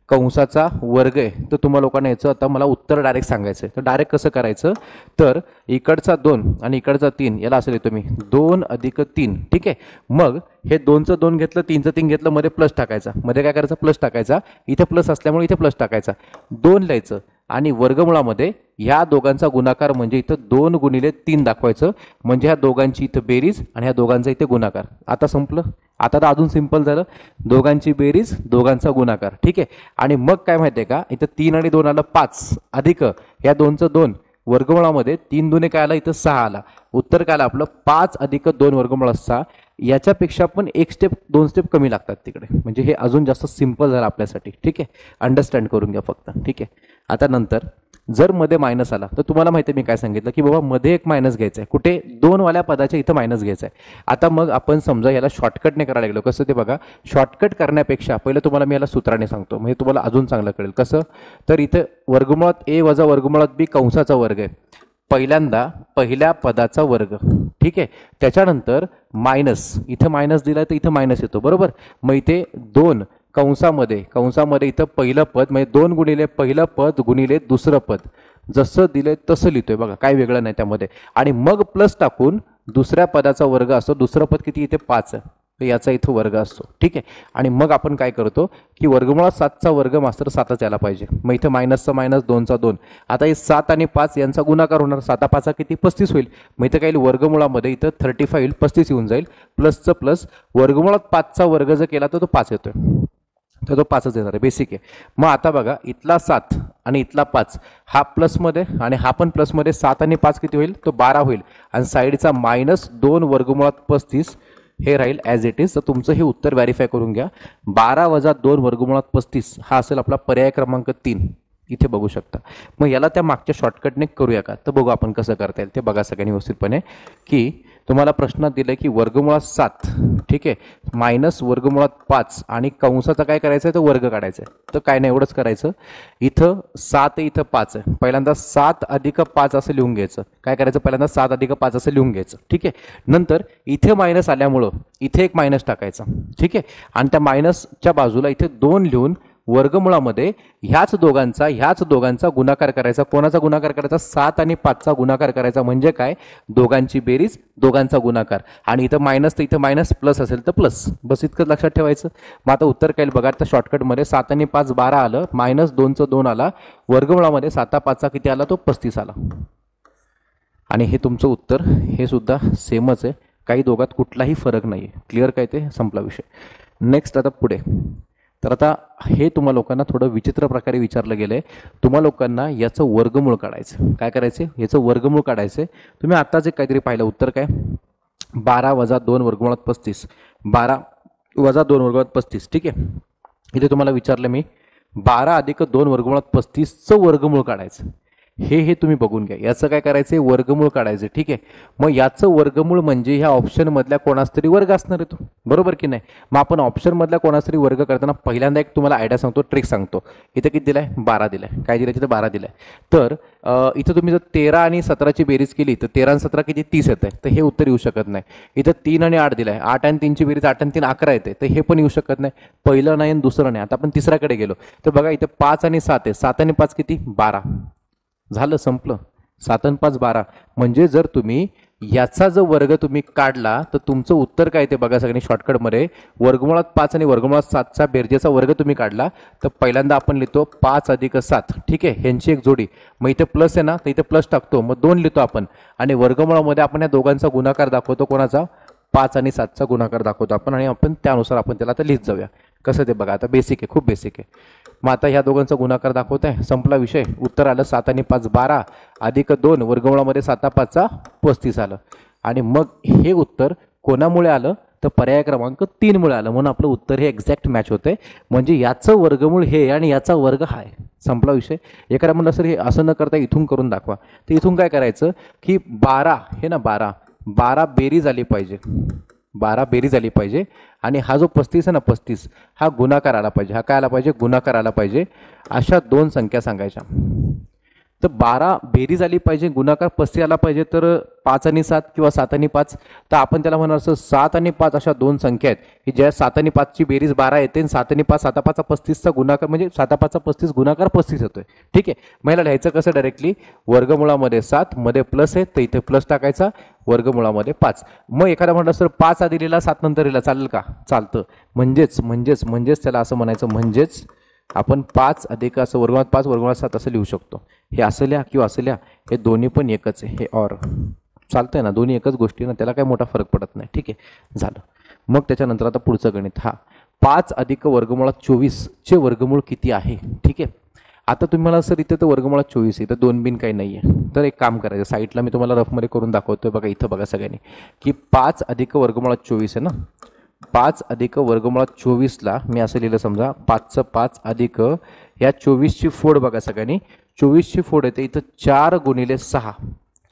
कंसाचा वर्ग आहे, तर तुम्हाला लोकांना याचं आता मला उत्तर डायरेक्ट सांगायचं आहे. तर डायरेक्ट कसं करायचं, तर इकडचा 2 आणि इकडचा 3 याला असं लिहितो मी 2 अधिक 3, ठीक आहे. मग हे 2चं 2 घेतलं, 3चं 3 घेतलं, मध्ये प्लस टाकायचा, मध्ये काय करायचं प्लस टाकायचा, इथे प्लस असल्यामुळे इथे प्लस टाकायचा, 2 लिहायचं आणि वर्गमुळामध्ये ह्या दोघांचा गुणाकार म्हणजे इथं 2 गुणिले 3 दाखवायचं, म्हणजे ह्या दोघांची इथं बेरीज आणि ह्या दोघांचा इथे गुणाकार. आता संपलं. आता तर अजून सिंपल झालं, दोघांची बेरीज दोघांचा गुणाकार, ठीक आहे. आणि मग काय माहिती आहे का, इथं 3 आणि 2 आलं 5 अधिक ह्या 2चं 2 वर्गमुळामध्ये 3 दुने काय आला, इथं 6 आला. उत्तर काय आलं आपलं 5 अधिक 2 वर्गमुळात 6. याच्यापेक्षा पण 1 स्टेप 2 स्टेप कमी लागतात तिकडे, म्हणजे हे अजून जास्त सिंपल झालं आपल्यासाठी, ठीक आहे. अंडरस्टँड करून घ्या फक्त, ठीक आहे. आता नंतर जर मध्ये मायनस आला तर तुम्हाला माहिती आहे मी काय सांगितलं, की बाबा मध्ये एक मायनस घ्यायचा आहे, कुठे 2 वाल्या पदाच्या इथं मायनस घ्यायचा आहे. आता मग आपण समजा याला शॉर्टकटने करायला गेलो, कसं ते बघा. शॉर्टकट करण्यापेक्षा पहिलं तुम्हाला मी याला सूत्राने सांगतो, म्हणजे तुम्हाला अजून चांगलं कळेल कसं. तर इथं वर्गमुळात ए वजा वर्गमुळात बी कंसाचा वर्ग आहे, पहिल्यांदा पहिल्या पदाचा वर्ग, ठीक आहे. त्याच्यानंतर मायनस, इथं मायनस दिला तर इथं मायनस येतो, बरोबर. मग इथे 2 कंसामध्ये इथं पहिलं पद म्हणजे 2 गुणिले पहिलं पद गुणिले दुसरं पद, जसं दिले तसं लिहितोय बघा, काय वेगळं नाही त्यामध्ये. आणि मग प्लस टाकून दुसऱ्या पदाचा वर्ग असतो, दुसरं पद किती इथे 5 आहे, तर याचा इथं वर्ग असतो, ठीक आहे. आणि मग आपण काय करतो, की वर्गमुळात 7चा वर्ग मास्तर 7च यायला पाहिजे. मग इथं मायनसचा मायनस 2चा 2, आता हे 7 आणि 5 यांचा गुणाकार होणार, 7 5 किती 35 होईल. मग इथं काही वर्गमुळामध्ये इथं 35 35 येऊन जाईल, प्लसचं प्लस वर्गमुळात 5चा वर्ग जर केला तर तो 5 येतोय. तर तो 5च येणार आहे, बेसिक आहे. मग आता बघा इथला 7 आणि इथला 5 हा प्लसमध्ये आणि हा पण प्लसमध्ये, 7 आणि 5 किती होईल, तो 12 होईल. आणि साईडचा -2 वर्गमुळात 35 हे राहील ॲज इट इज. तर तुमचं हे उत्तर व्हेरीफाय करून घ्या. 12 - 2 वर्गमुळात 35 हा असेल आपला पर्याय क्रमांक 3. इथे बघू शकता. मग याला त्या मागच्या शॉर्टकटने करूया का, तर बघू आपण कसं करता येईल ते. बघा सगळ्यांनी व्यवस्थितपणे की तुम्हाला प्रश्नात दिलं की वर्गमुळात 7, ठीक आहे, मायनस वर्गमुळात 5 आणि कंसाचा काय करायचं आहे, तर वर्ग काढायचा आहे. तर काय नाही, एवढंच करायचं. इथं 7 आहे, इथं 5 आहे. पहिल्यांदा 7 अधिक 5 असं लिहून घ्यायचं. काय करायचं, पहिल्यांदा 7 अधिक 5 असं लिहून घ्यायचं, ठीक आहे. नंतर इथे मायनस आल्यामुळं इथे एक मायनस टाकायचा, ठीक आहे. आणि त्या मायनसच्या बाजूला इथे 2 लिहून वर्गमुळामध्ये ह्याच दोघांचा गुणाकार करायचा. कोणाचा गुणाकार करायचा, 7 आणि 5चा गुणाकार करायचा. म्हणजे काय, दोघांची बेरीज, दोघांचा गुणाकार. आणि इथं मायनस तर इथं मायनस, प्लस असेल तर प्लस. बस इतकंच लक्षात ठेवायचं. मग आता उत्तर काय बघा, तर शॉर्टकटमध्ये 7 आणि 5 12 आलं, -2चं 2 आला, वर्गमुळामध्ये 7 5चा किती आला, तो 35 आला. आणि हे तुमचं उत्तर हे सुद्धा सेमच आहे, काही दोघात कुठलाही फरक नाही आहे. क्लिअर काय, ते संपला विषय. नेक्स्ट आता पुढे. तर आता हे तुम्हा लोकांना थोडं विचित्र प्रकारे विचारलं गेलं आहे. तुम्हा लोकांना याचं वर्गमूळ काढायचं. काय करायचं, याचं वर्गमूळ काढायचं. तुम्ही आत्ताच एक काहीतरी पाहिलं, उत्तर काय, 12 - 2 वर्गमुळात 35, 12 - 2 वर्गमुळात 35, ठीक आहे. इथे तुम्हाला विचारलं मी 12 अधिक 2 वर्गमुळात 35चं वर्गमूळ काढायचं. हे तुम्ही बघून घ्या. याचं काय करायचं, वर्गमूळ काढायचं, ठीक आहे. मग याचं वर्गमूळ म्हणजे ह्या ऑप्शनमधल्या कोणाच तरी वर्ग असणार आहे तो, बरोबर की नाही. मग आपण ऑप्शनमधल्या कोणाच तरी वर्ग करताना पहिल्यांदा एक तुम्हाला आयडिया सांगतो, ट्रिक सांगतो. इथं किती दिलाय, 12 दिलाय. काय दिलं, तिथं 12 दिलाय. तर इथं तुम्ही जर 13 आणि 17ची बेरीज केली तर 13 आणि 17 किती, 30 येते. तर हे उत्तर येऊ शकत नाही. इथं 3 आणि 8 दिलाय, 8 आणि 3ची बेरीज 8 आणि 3 11 येते. तर हे पण येऊ शकत नाही. पहिलं नाही आणि दुसरं नाही. आता आपण तिसऱ्याकडे गेलो तर बघा इथं 5 आणि 7 आहे. 7 आणि 5 किती, 12. झालं, संपलं. 7 आणि 5 12. म्हणजे जर तुम्ही याचा जो वर्ग तुम्ही काढला तर तुमचं उत्तर काय ते बघा सगळ्यांनी शॉर्टकटमध्ये. वर्गमुळात 5 आणि वर्गमुळात 7चा बेरजेचा वर्ग तुम्ही काढला तर पहिल्यांदा आपण लिहितो 5 अधिक 7, ठीक आहे, ह्यांची एक जोडी. मग इथे प्लस आहे ना, तर इथे प्लस टाकतो, मग 2 लिहितो आपण. आणि वर्गमुळामध्ये आपण या दोघांचा गुणाकार दाखवतो. कोणाचा, 5 आणि 7चा गुणाकार दाखवतो आपण. आणि आपण त्यानुसार आपण त्याला आता लिहित जाऊया. कसं ते बघा, आता बेसिक आहे, खूप बेसिक आहे. मग आता ह्या दोघांचा गुणाकार दाखवत आहे, संपला विषय. उत्तर आलं 7 आणि 5 12 अधिक 2 वर्गमुळामध्ये 7 5चा 35 आलं. आणि मग हे उत्तर कोणामुळे आलं, तर पर्याय क्रमांक 3 मुळे आलं. म्हणून आपलं उत्तर हे एक्झॅक्ट मॅच होतंय. म्हणजे याचं वर्गमूळ हे आणि याचा वर्ग हा आहे, संपला विषय. एखादा म्हणलं सर हे असं न करता इथून करून दाखवा, तर इथून काय करायचं की 12 हे ना, 12 बेरीज आली पाहिजे, 12 बेरीज आली पाहिजे. आणि हा जो 35 आहे ना, 35 हा गुणाकार आला पाहिजे. हा काय आला पाहिजे, गुणाकार आला पाहिजे. अशा 2 संख्या सांगायच्या. तर 12 बेरीज आली पाहिजे, गुणाकार 35 आला पाहिजे. तर 5 आणि 7 किंवा 7 आणि 5, तर आपण त्याला म्हणणार असं 7 आणि 5 अशा 2 संख्या आहेत की ज्या 7 आणि 5ची बेरीज 12 येते आणि 7 आणि 5 7 5 35चा गुणाकार म्हणजे 7 5 35 गुणाकार 35 होतोय, ठीक आहे. मला लिहायचं कसं डायरेक्टली, वर्गमुळामध्ये 7 मध्ये प्लस आहे तर इथे प्लस टाकायचा, वर्गमुळामध्ये 5. मग एखादा म्हटलं सर 5 आधी लिहिला 7 नंतर लिहिला, चालेल का, चालतं. म्हणजेच त्याला असं म्हणायचं, म्हणजेच आपण 5 अधिक असं वर्गमुळात 5 वर्गमुळात 7 असं लिहू शकतो. हे असं लिहा किंवा असं लिहा, हे दोन्ही पण एकच आहे. हे ऑर चालतंय ना, दोन्ही एकच गोष्टी ना, त्याला काही मोठा फरक पडत नाही, ठीक आहे, झालं. मग त्याच्यानंतर आता पुढचं गणित. हा 5 अधिक वर्गमुळात 24चे वर्गमूळ किती आहे, ठीक आहे. आता तुम्हाला सर इथे तर वर्गमुळात 24 आहे, तर 2 बिन काही नाही आहे. तर एक काम करायचं, साईडला मी तुम्हाला रफमध्ये करून दाखवतोय बघा. इथं बघा सगळ्यांनी की 5 अधिक वर्गमुळात 24 आहे ना, 5 अधिक वर्गमुळात 24ला मी असं लिहिलं समजा, 5चं 5 अधिक या 24ची फोड बघा सगळ्यांनी, 24ची फोड येते इथं 4 गुणिले 6,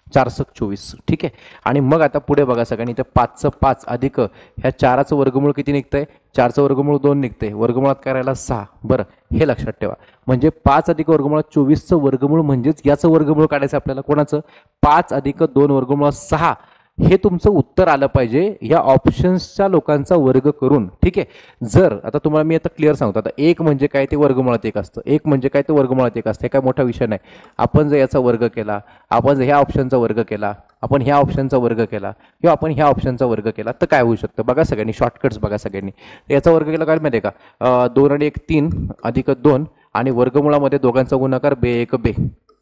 4 × 24, ठीक आहे. आणि मग आता पुढे बघा सगळ्यांनी, इथं 5चं 5 अधिक ह्या 4चं वर्गमूळ किती निघतंय, 4चं वर्गमूळ 2 निघतंय, वर्गमुळात करायला 6. बरं, हे लक्षात ठेवा. म्हणजे 5 अधिक वर्गमुळात 24चं वर्गमूळ म्हणजेच याचं वर्गमूळ काढायचं आपल्याला. कोणाचं, 5 अधिक 2 वर्गमुळात 6. हे तुमचं उत्तर आलं पाहिजे या ऑप्शन्सच्या लोकांचा वर्ग करून, ठीक आहे. जर आता तुम्हाला मी आता क्लिअर सांगतो, आता 1 म्हणजे काय, ते वर्गमुळात 1 असतं. 1 म्हणजे काय, ते वर्गमुळात 1 असतं. हे काय मोठा विषय नाही. आपण जर याचा वर्ग केला, आपण जर ह्या ऑप्शनचा वर्ग केला, आपण ह्या ऑप्शनचा वर्ग केला किंवा आपण ह्या ऑप्शनचा वर्ग केला तर काय होऊ शकतं बघा सगळ्यांनी. शॉर्टकट्स बघा सगळ्यांनी. याचा वर्ग केला काय माहिती आहे का, 2 आणि 1 3 अधिक 2 आणि वर्गमुळामध्ये दोघांचा गुणाकार बे 1 बे,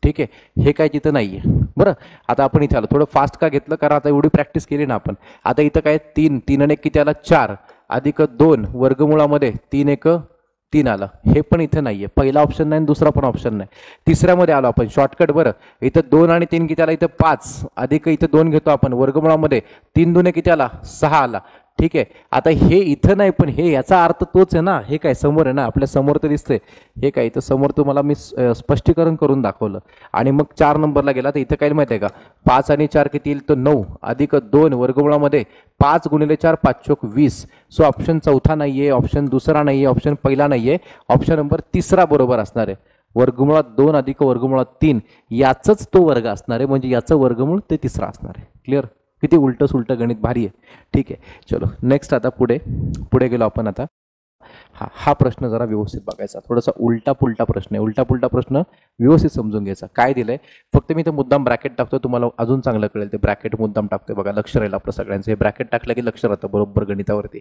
ठीक आहे. हे काय तिथं नाही आहे. बरं, आता आपण इथे आलो, थोडं फास्ट का घेतलं, कारण आता एवढी प्रॅक्टिस केली ना आपण. आता इथं काय 3 3 आणि 1 किती आला, 4 अधिक 2 वर्गमुळामध्ये 3 1 3 आलं, हे पण इथे नाहीये, पहिला ऑप्शन नाही दुसरा पण ऑप्शन नाही. तिसऱ्यामध्ये आलो आपण शॉर्टकट. बरं, इथं 2 आणि 3 किती आला, इथं 5 अधिक इथं 2 घेतो आपण वर्गमुळामध्ये, 3 दुने किती आला, 6 आला. ठीक आहे, आता हे इथं नाही पण हे याचा अर्थ तोच आहे ना, हे काय समोर आहे ना, आपल्या समोर तर दिसतंय. हे काय इथं समोर तुम्हाला मी स्पष्टीकरण करून दाखवलं. आणि मग 4 नंबरला गेला तर इथं काय माहिती आहे का, 5 आणि 4 किती येईल, तो 9 अधिक 2 वर्गमुळामध्ये 5 गुणिले 4 5 चोक 20. सो ऑप्शन चौथा नाहीये, ऑप्शन दुसरा नाहीये, ऑप्शन पहिला नाहीये, ऑप्शन नंबर तिसरा बरोबर असणार आहे. वर्गमुळात 2 अधिक वर्गमुळात 3 याचंच तो वर्ग असणार आहे, म्हणजे याचं वर्गमूळ ते तिसरा असणार आहे. क्लिअर? किती उलटं सुलटं गणित, भारी आहे. ठीक आहे, चलो नेक्स्ट. आता पुढे गेलो आपण. आता हा प्रश्न जरा व्यवस्थित बघायचा, थोडासा उलटा पुलटा प्रश्न आहे. उलटा पुलटा प्रश्न व्यवस्थित समजून घ्यायचा. काय दिलंय, फक्त मी तर मुद्दाम ब्रॅकेट टाकतो, तुम्हाला अजून चांगलं कळेल. ते ब्रॅकेट मुद्दाम टाकतोय बघा, लक्ष राहील आपलं सगळ्यांचं. हे ब्रॅकेट टाकलं की लक्ष राहतं बरोबर गणितावरती.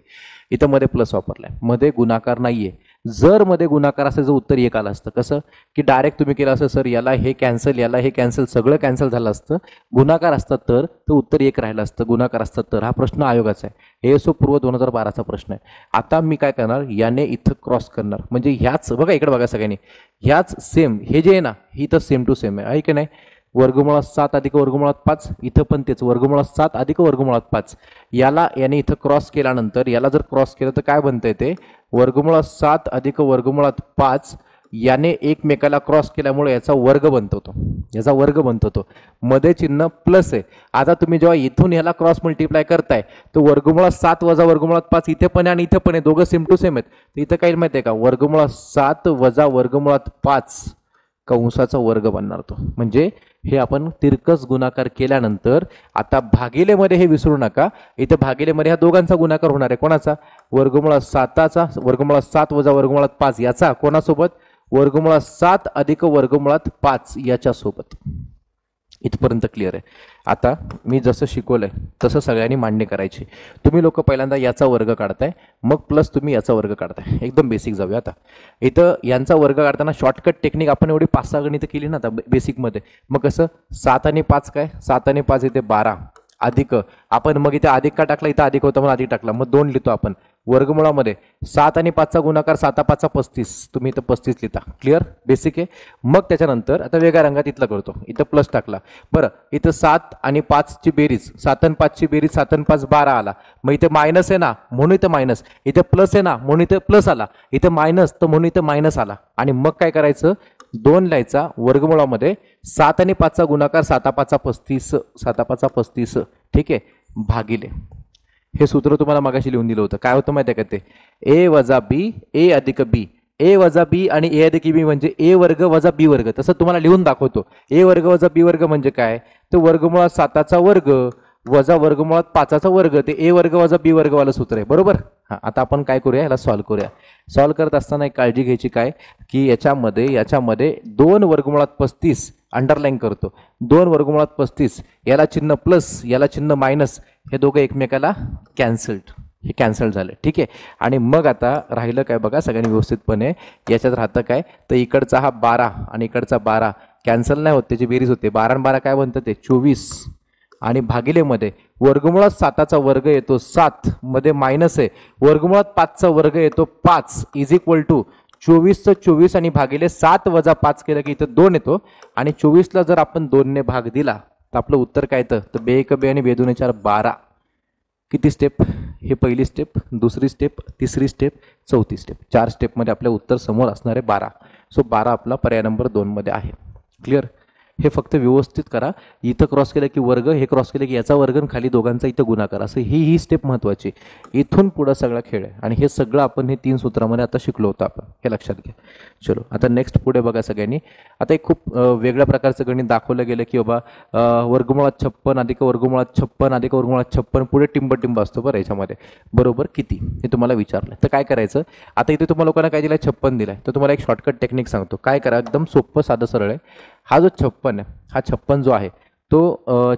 इथं मध्ये प्लस वापरलाय, मध्ये गुणाकार नाहीये. जर मध्ये गुणाकार असेल, उत्तर एक आलं असतं. कसं की डायरेक्ट तुम्ही केलं असं, सर याला हे कॅन्सल, याला हे कॅन्सल, सगळं कॅन्सल झालं असतं. गुणाकार असतात तर उत्तर एक राहिलं असतं, गुणाकार असतात तर. हा प्रश्न आयोगाचा आहे, ASO पूर्व 2012चा प्रश्न आहे. आता मी काय करणार, याने इथं क्रॉस करणार, म्हणजे ह्याच बघा, इकडे बघा सगळ्यांनी, ह्याच सेम हे जे आहे ना, ही तर सेम टू सेम आहे की नाही. वर्गमुळात 7 अधिक वर्गमुळात 5, इथं पण तेच वर्गमुळात 7 अधिक वर्गमुळात 5. याने इथं क्रॉस केल्यानंतर याला जर क्रॉस केलं तर काय बनतंय, ते वर्गमुळात 7 अधिक वर्गमुळात 5 याने एकमेकाला क्रॉस केल्यामुळे याचा वर्ग बनतो, याचा वर्ग बनतो. तो मध्ये चिन्ह प्लस आहे. आता तुम्ही जेव्हा इथून ह्याला क्रॉस मल्टिप्लाय करताय तर वर्गमुळात 7 वजा वर्गमुळात 5 इथे पण आहे आणि इथे पण आहे, दोघं सेम टू सेम आहेत. तर इथं काय माहिती आहे का, वर्गमुळात 7 वजा वर्गमुळात 5 कंसाचा वर्ग बनणार तो. म्हणजे हे आपण तिरकस गुणाकार केल्यानंतर, आता भागिलेमध्ये हे विसरू नका, इथे भागिलेमध्ये ह्या दोघांचा गुणाकार होणार आहे. कोणाचा, वर्गमुळात 7चा, वर्गमुळात 7 वजा वर्गमुळात 5 याचा, कोणासोबत, वर्गमुळात 7 अधिक वर्गमुळात 5 याच्यासोबत. इथपर्यंत क्लिअर आहे. आता मी जसं शिकवलंय तसं सगळ्यांनी मांडणी करायची. तुम्ही लोक पहिल्यांदा याचा वर्ग काढताय, मग प्लस तुम्ही याचा वर्ग काढताय. एकदम बेसिक जाऊया. आता इथं यांचा वर्ग काढताना शॉर्टकट टेक्निक आपण एवढी 5-6 गणितं केली ना आता बेसिकमध्ये. मग कसं, 7 आणि 5 काय, 7 आणि 5 इथे 12 अधिक, आपण मग इथे अधिक का टाकला, इथं अधिक होता म्हणून अधिक टाकला, मग 2 लिहितो आपण. वर्गमुळामध्ये 7 आणि 5चा गुणाकार 7 5 35, तुम्ही इथं 35 लिहिता. क्लिअर, बेसिक आहे. मग त्याच्यानंतर आता वेगळ्या रंगात इथलं करतो, इथं प्लस टाकला. बरं, इथं 7 आणि 5 ची बेरीज, 7 आणि 5 ची बेरीज 7 आणि 5 12 आला. मग इथे मायनस आहे ना म्हणून इथं मायनस, इथे प्लस आहे ना म्हणून इथं प्लस आला, इथं मायनस तर म्हणून इथं मायनस आला. आणि मग काय करायचं, 2 लिहायचा वर्गमुळामध्ये 7 आणि 5चा गुणाकार 7 5 35, 7 5 35. ठीक आहे, भागिले हे सूत्र तुम्हाला मागाशी लिहून दिलं होतं. काय होतं माहिती आहे का, ते ए वजा बी ए अधिक बी, ए वजा बी आणि ए अधिक बी म्हणजे ए वर्ग वजा बी वर्ग. तसं तुम्हाला लिहून दाखवतो. ए वर्ग वजा बी वर्ग म्हणजे काय, तर वर्गमुळात 7चा वर्ग वजा वर्गमुळात 5चा वर्ग, ते ए वर्ग वजा बी वर्ग वाला सूत्र आहे. बरोबर. हा, आता आपण काय करूया, याला सॉल्व्ह करूया. सॉल्व्ह करत असताना एक काळजी घ्यायची, काय की याच्यामध्ये 2 वर्गमुळात 35 अंडरलाईन करतो, 2 वर्गमुळात 35, याला चिन्ह प्लस याला चिन्ह मायनस, हे दोघं एकमेकाला कॅन्सल्ड, हे कॅन्सल झाले. ठीक आहे. आणि मग आता राहिलं काय बघा सगळ्यांनी व्यवस्थितपणे, याच्यात राहतं काय, तर इकडचा हा 12 आणि इकडचा 12 कॅन्सल नाही होत, त्याची बेरीज होते. 12 आणि 12 काय बनतं, ते 24. आणि भागिलेमध्ये वर्गमुळात 7चा वर्ग येतो 7, मध्ये मायनस आहे, वर्गमुळात 5चा वर्ग येतो 5 इज इक्वल टू 24चं 24 आणि भागिले 7 वजा 5 केलं की इथं 2 येतो. आणि 24ला जर आपण 2 ने भाग दिला तर आपलं उत्तर काय येतं, तर 2 1 2 आणि 2 2 4 12. किती स्टेप, हे पहिली स्टेप, दुसरी स्टेप, तिसरी स्टेप, चौथी स्टेप, 4 स्टेपमध्ये आपलं उत्तर समोर असणार आहे 12. सो 12 आपला पर्याय नंबर 2 मध्ये आहे. क्लिअर. हे फक्त व्यवस्थित करा. इथं क्रॉस केलं की वर्ग, हे क्रॉस केलं की याचा वर्ग, खाली दोघांचा इथं गुणाकार, असं ही स्टेप महत्वाची. इथून पुढे सगळा खेळ आहे. आणि हे सगळं आपण हे 3 सूत्रामध्ये आता शिकलो होतं आपण, हे लक्षात घ्या. चलो आता नेक्स्ट पुढे बघा सगळ्यांनी. आता एक खूप वेगळ्या प्रकारचं गणित दाखवलं गेलं की बाबा वर्गमुळात 56 अधिक वर्गमुळात 56 अधिक वर्गमुळात 56 पुढे टिंब असतो बरं याच्यामध्ये, बरोबर किती, हे तुम्हाला विचारलं. तर काय करायचं, आता इथे तुम्हाला लोकांना काय दिलं, 56 दिलाय. तर तुम्हाला एक शॉर्टकट टेक्निक सांगतो. काय करा, एकदम सोपं साधं सरळ आहे. हा जो 56 आहे, हा 56 जो आहे तो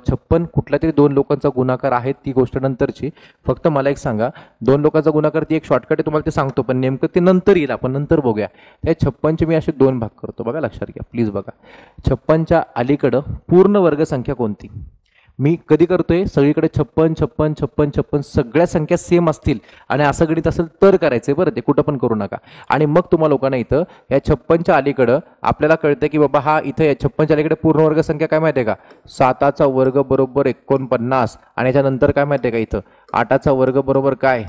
56 कुठल्या तरी 2 लोकांचा गुणाकार आहे, ती गोष्ट नंतरची. फक्त मला एक सांगा, 2 लोकांचा गुणाकार, ती एक शॉर्टकट आहे, तुम्हाला ते सांगतो, पण नेमकं ते नंतर येईल, आपण नंतर बघूया. त्या 56चे मी असे 2 भाग करतो बघा, लक्षात घ्या प्लीज. बघा 56च्या अलीकडं पूर्ण वर्गसंख्या कोणती, मी कधी करतोय सगळीकडे 56 56 56 56 सगळ्या संख्या सेम असतील आणि असं गणित असेल तर करायचंय बरं, ते कुठं पण करू नका. आणि मग तुम्हाला लोकांना इथं या 56च्या अलीकडं आपल्याला कळतं की बाबा हा इथं या 56च्या अलीकडे पूर्ण वर्ग संख्या काय माहिती आहे का, 7चा वर्ग बरोबर 49 आणि याच्यानंतर काय माहिती आहे का इथं 8चा वर्ग बरोबर काय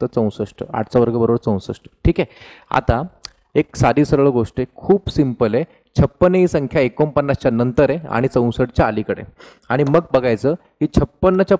तर 64, 8चा वर्ग बरोबर 64. ठीक आहे. आता एक साधी सरळ गोष्ट आहे, खूप सिंपल आहे. 56 ही संख्या 49च्या नंतर आहे आणि 64च्या अलीकडे. आणि मग बघायचं की 56च्या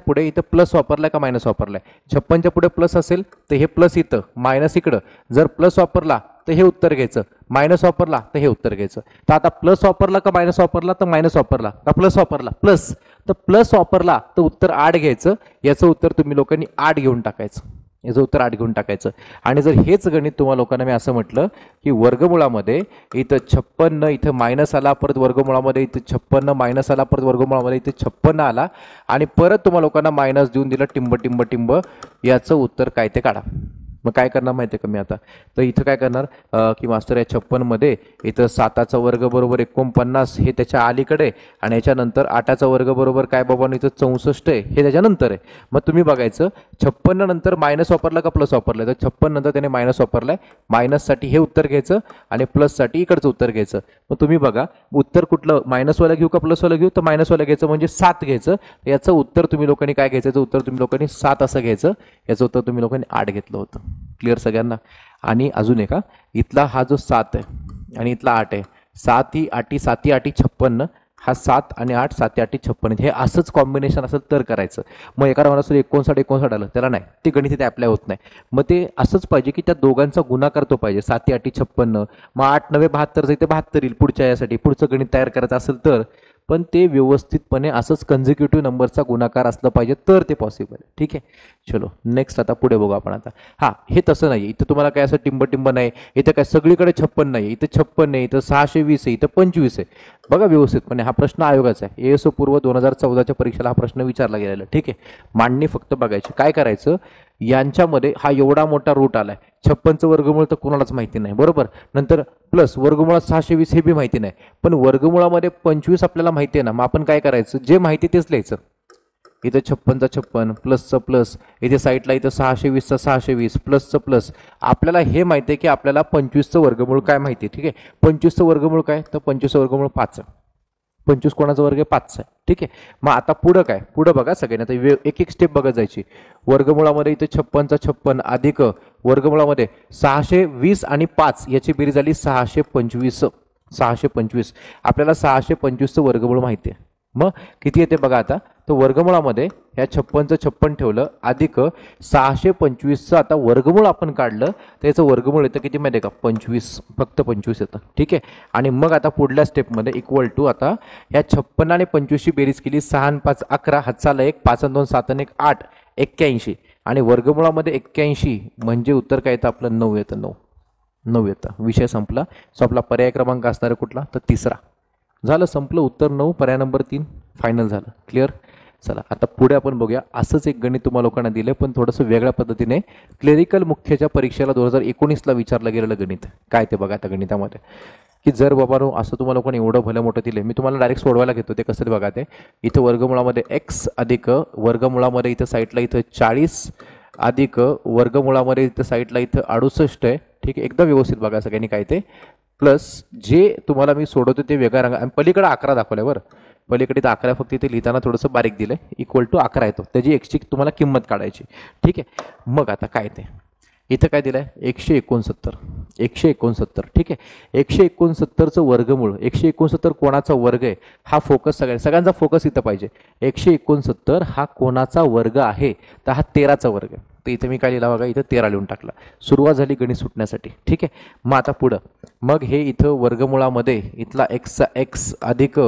पुढे इथं प्लस वापरलाय का मायनस वापरलाय. 56च्या पुढे प्लस असेल तर हे प्लस इथं मायनस इकडं. जर प्लस वापरला तर हे उत्तर घ्यायचं, मायनस वापरला तर हे उत्तर घ्यायचं. तर आता प्लस वापरला का मायनस वापरला तर मायनस वापरला का प्लस वापरला प्लस, तर प्लस वापरला तर उत्तर 8 घ्यायचं. याचं उत्तर तुम्ही लोकांनी 8 घेऊन टाकायचं, याचं उत्तर 8 घेऊन टाकायचं. आणि जर हेच गणित तुम्हाला लोकांना मी असं म्हटलं की वर्गमुळामध्ये इथं 56 इथं मायनस आला, परत वर्गमुळामध्ये इथं 56 मायनस आला, परत वर्गमुळामध्ये इथं 56 आला आणि परत तुम्हाला लोकांना मायनस देऊन दिलं टिंब टिंब टिंब, याचं उत्तर काय ते काढा. मग काय करणार माहिती आहे का मी आता, तर इथं काय करणार की मास्तर या 56 मध्ये इथं 7चा वर्ग बरोबर 49 हे त्याच्या अलीकडे आणि याच्यानंतर 8चा वर्ग बरोबर काय बाबा इथं 64 आहे हे त्याच्यानंतर आहे. मग तुम्ही बघायचं 56 नंतर मायनस वापरला का प्लस वापरलाय, तर 56 नंतर त्याने मायनस वापरलाय. मायनससाठी हे उत्तर घ्यायचं आणि प्लससाठी इकडचं उत्तर घ्यायचं. मग तुम्ही बघा उत्तर कुठलं मायनसवाला घेऊ का प्लसवाला घेऊ, तर मायनसवाला घ्यायचं म्हणजे 7 घ्यायचं. याचं उत्तर तुम्ही लोकांनी काय घ्यायचं, उत्तर तुम्ही लोकांनी 7 असं घ्यायचं. याचं उत्तर तुम्ही लोकांनी 8 घेतलं होतं. क्लिअर सगळ्यांना. आणि अजून एका इथला हा जो 7 आहे आणि इथला 8 आहे, 7 ही 8 56, हा 7 आणि 8 7 8 56, हे असंच कॉम्बिनेशन असेल तर करायचं. मग एका राऊंड असेल 59 आलं त्याला नाही, ते गणित इथे अप्लाय होत नाही. मग ते असंच पाहिजे की त्या दोघांचा गुणाकार तो पाहिजे, 7 8 56, मग 8 9 72 इथे 72 येईल पुढच्या यासाठी, पुढचं गणित तयार करायचं असेल तर. पण ते व्यवस्थितपणे असंच कन्झिक्युटिव्ह नंबरचा गुणाकार असलं पाहिजे तर ते पॉसिबल आहे. ठीक आहे. चलो नेक्स्ट आता पुढे बघू आपण. आता हा हे तसं नाही, इथं तुम्हाला काय असं टिंब टिंब नाही, इथं काय सगळीकडे 56 नाही, इथं 56 नाही, इथं 620 आहे, इथं 25 आहे. बघा व्यवस्थितपणे, हा प्रश्न आयोगाचा आहे, एएसओ पूर्व 2014च्या परीक्षेला हा प्रश्न विचारला गेलेला. ठीक आहे. मांडणी फक्त बघायची. काय करायचं, यांच्यामध्ये हा एवढा मोठा रूट आलाय, 56चं वर्गमूळ तर कोणालाच माहिती नाही बरोबर. नंतर प्लस वर्गमुळात 620 हे बी माहिती नाही, पण वर्गमुळामध्ये 25 आपल्याला माहिती आहे ना. मग आपण काय करायचं, जे माहिती तेच लिहायचं. इथं 56चा 56 प्लसचं प्लस, इथे साईडला इथं 620चा 620 प्लसचं प्लस. आपल्याला हे माहिती आहे की आपल्याला 25चं वर्गमूळ काय माहिती आहे. ठीक आहे. 25चं वर्गमूळ काय, तर 25चं वर्गमूळ 5 आहे. 25 कोणाचा वर्ग आहे 5 आहे. ठीक आहे. मग आता पुढं काय, पुढं बघा सगळ्यांना, तर एक एक स्टेप बघत जायची. वर्गमुळामध्ये इथं 56चा 56 अधिक वर्गमुळामध्ये 620 आणि 5 याची बेरीज झाली 625. 625 आपल्याला 625चं वर्गमूळ माहिती आहे. मग किती येते बघा आता, तर वर्गमुळामध्ये ह्या 56चं 56 ठेवलं अधिक 625चं आता वर्गमूळ आपण काढलं तर याचं वर्गमूळ येतं किती माहिती आहे का, 25, फक्त 25 येतं. ठीक आहे. आणि मग आता पुढल्या स्टेपमध्ये इक्वल टू, आता ह्या 56 आणि 25ची बेरीज केली, 6 आणि 5 11, हातचाला 1, 5 आणि 2 7 आणि 1 8, 81 आणि वर्गमुळामध्ये 81 म्हणजे उत्तर काय येतं आपलं 9 येतं. 9 येतं. विषय संपला. सो आपला पर्याय क्रमांक असणार आहे कुठला, तर तिसरा. झालं, संपलं. उत्तर 9, पर्याय नंबर 3 फायनल झालं. क्लिअर. चला आता पुढे आपण बघूया. असंच एक गणित तुम्हाला लोकांना दिलं पण थोडंसं वेगळ्या पद्धतीने. क्लेरिकल मुख्यच्या परीक्षेला 2019ला विचारलं गेलेलं गणित काय ते बघा. त्या गणितामध्ये की जर बाबा असं तुम्हाला लोकांनी एवढं भलं मोठं दिले, मी तुम्हाला डायरेक्ट सोडवायला घेतो. ते कसं बघा, ते इथं वर्गमुळामध्ये x अधिक वर्गमुळामध्ये इथं साईडला इथं 40 अधिक वर्गमुळामध्ये इथं साईडला इथं 68 आहे. ठीक आहे. एकदम व्यवस्थित बघा सगळ्यांनी काय ते, प्लस जे तुम्हाला मी सोडवतो ते वेगळ्या रंगा, आणि पलीकडे 11 दाखवलं बरं. पलीकडे तर 11 फक्त इथे लिहिताना थोडंसं बारीक दिलं, इक्वल टू 11 येतो, त्याची एक्सची तुम्हाला किंमत काढायची. ठीक आहे. मग आता काय ते इथं काय दिलं आहे, 169. 169. ठीक आहे. 169चं वर्गमूळ, 169 कोणाचा वर्ग आहे हा फोकस, सगळ्यांचा फोकस इथं पाहिजे. 169 हा कोणाचा वर्ग आहे, तर हा 13चा वर्ग आहे. तर इथे मी काय लिहिला बघा, इथं 13 लिहून टाकला. सुरुवात झाली गणित सुटण्यासाठी. ठीक आहे. मग आता पुढं, मग हे इथं वर्गमुळामध्ये इथला एक्सचा एक्स अधिक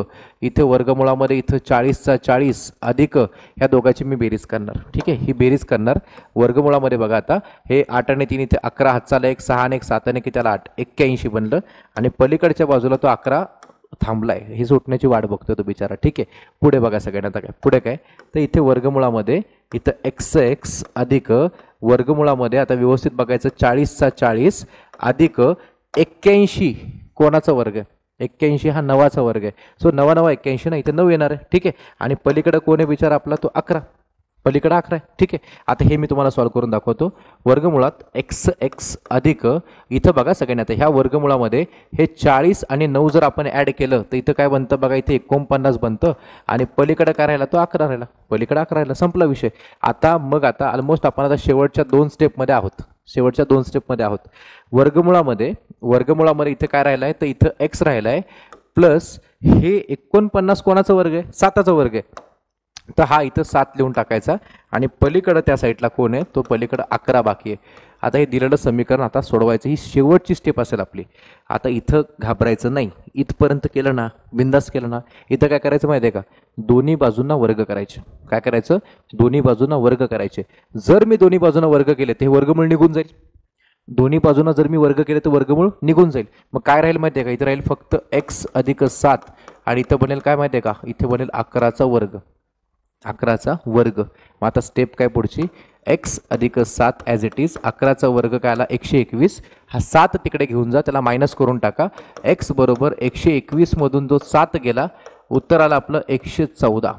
इथे वर्गमुळामध्ये इथं 40चा 40 अधिक ह्या दोघांची मी बेरीज करणार. ठीक आहे. ही बेरीज करणार वर्गमुळामध्ये बघा. आता हे 8 आणि 3 इथे 11, हातचाला 1, 6 आणि 1 7 आणि त्याला 8, 81 बनलं. आणि पलीकडच्या बाजूला तो 11 थांबलाय, ही सुटण्याची वाट बघतोय तो बिचारा. ठीक आहे. पुढे बघा सगळ्यांना. आता काय पुढे काय, तर इथे वर्गमुळामध्ये इथं x अधिक वर्गमुळामध्ये आता व्यवस्थित बघायचं 40चा 40 अधिक 81 कोणाचा वर्ग आहे, 81 हा 9चा वर्ग आहे. सो 9 9 81 ना, इथे 9 येणार आहे. ठीक आहे. आणि पलीकडे कोण आहे विचार आपला, तो 11. पलीकडे 11 आहे. ठीक आहे. आता हे मी तुम्हाला सॉल्व्ह करून दाखवतो. वर्गमुळात एक्स एक्स अधिक, इथं बघा सगळ्यांनी, आता ह्या वर्गमुळामध्ये हे 40 आणि 9 जर आपण ॲड केलं तर इथं काय बनतं बघा, इथे 49 बनतं. आणि पलीकडे काय राहिला, तो 11 राहिला. पलीकडे 11 राहिला, संपला विषय. आता ऑलमोस्ट आपण आता शेवटच्या 2 स्टेपमध्ये आहोत. शेवटच्या 2 स्टेपमध्ये आहोत. वर्गमुळामध्ये इथे काय राहिलं आहे, तर इथं एक्स राहिला आहे प्लस हे 49 कोणाचा वर्ग आहे, 7चा वर्ग आहे. तर हा इथं 7 लिहून टाकायचा. आणि पलीकडं त्या साईडला कोण आहे, तो पलीकडं 11 बाकी आहे. आता हे दिलेलं समीकरण आता सोडवायचं, ही शेवटची स्टेप असेल आपली. आता इथं घाबरायचं नाही. इथपर्यंत केलं ना, बिंदास केलं ना, इथं काय करायचं माहिती आहे का, दोन्ही बाजूंना वर्ग करायचे. काय करायचं, दोन्ही बाजूंना वर्ग करायचे. जर मी दोन्ही बाजूंना वर्ग केले तर हे वर्गमूळ निघून जाईल. दोन्ही बाजूंना जर मी वर्ग केले तर वर्गमूळ निघून जाईल. मग काय राहील माहिती आहे का, इथे राहील फक्त x अधिक 7. आणि इथं बनेल काय माहिती आहे का, इथे बनेल 11चा वर्ग. 11चा वर्ग. मग आता स्टेप काय पुढची, x अधिक 7 ॲज इट इज. 11चा वर्ग काय आला, 121. हा 7 तिकडे घेऊन जा, त्याला मायनस करून टाका. x बरोबर 121 मधून जो 7 गेला, उत्तर आलं आपलं 114.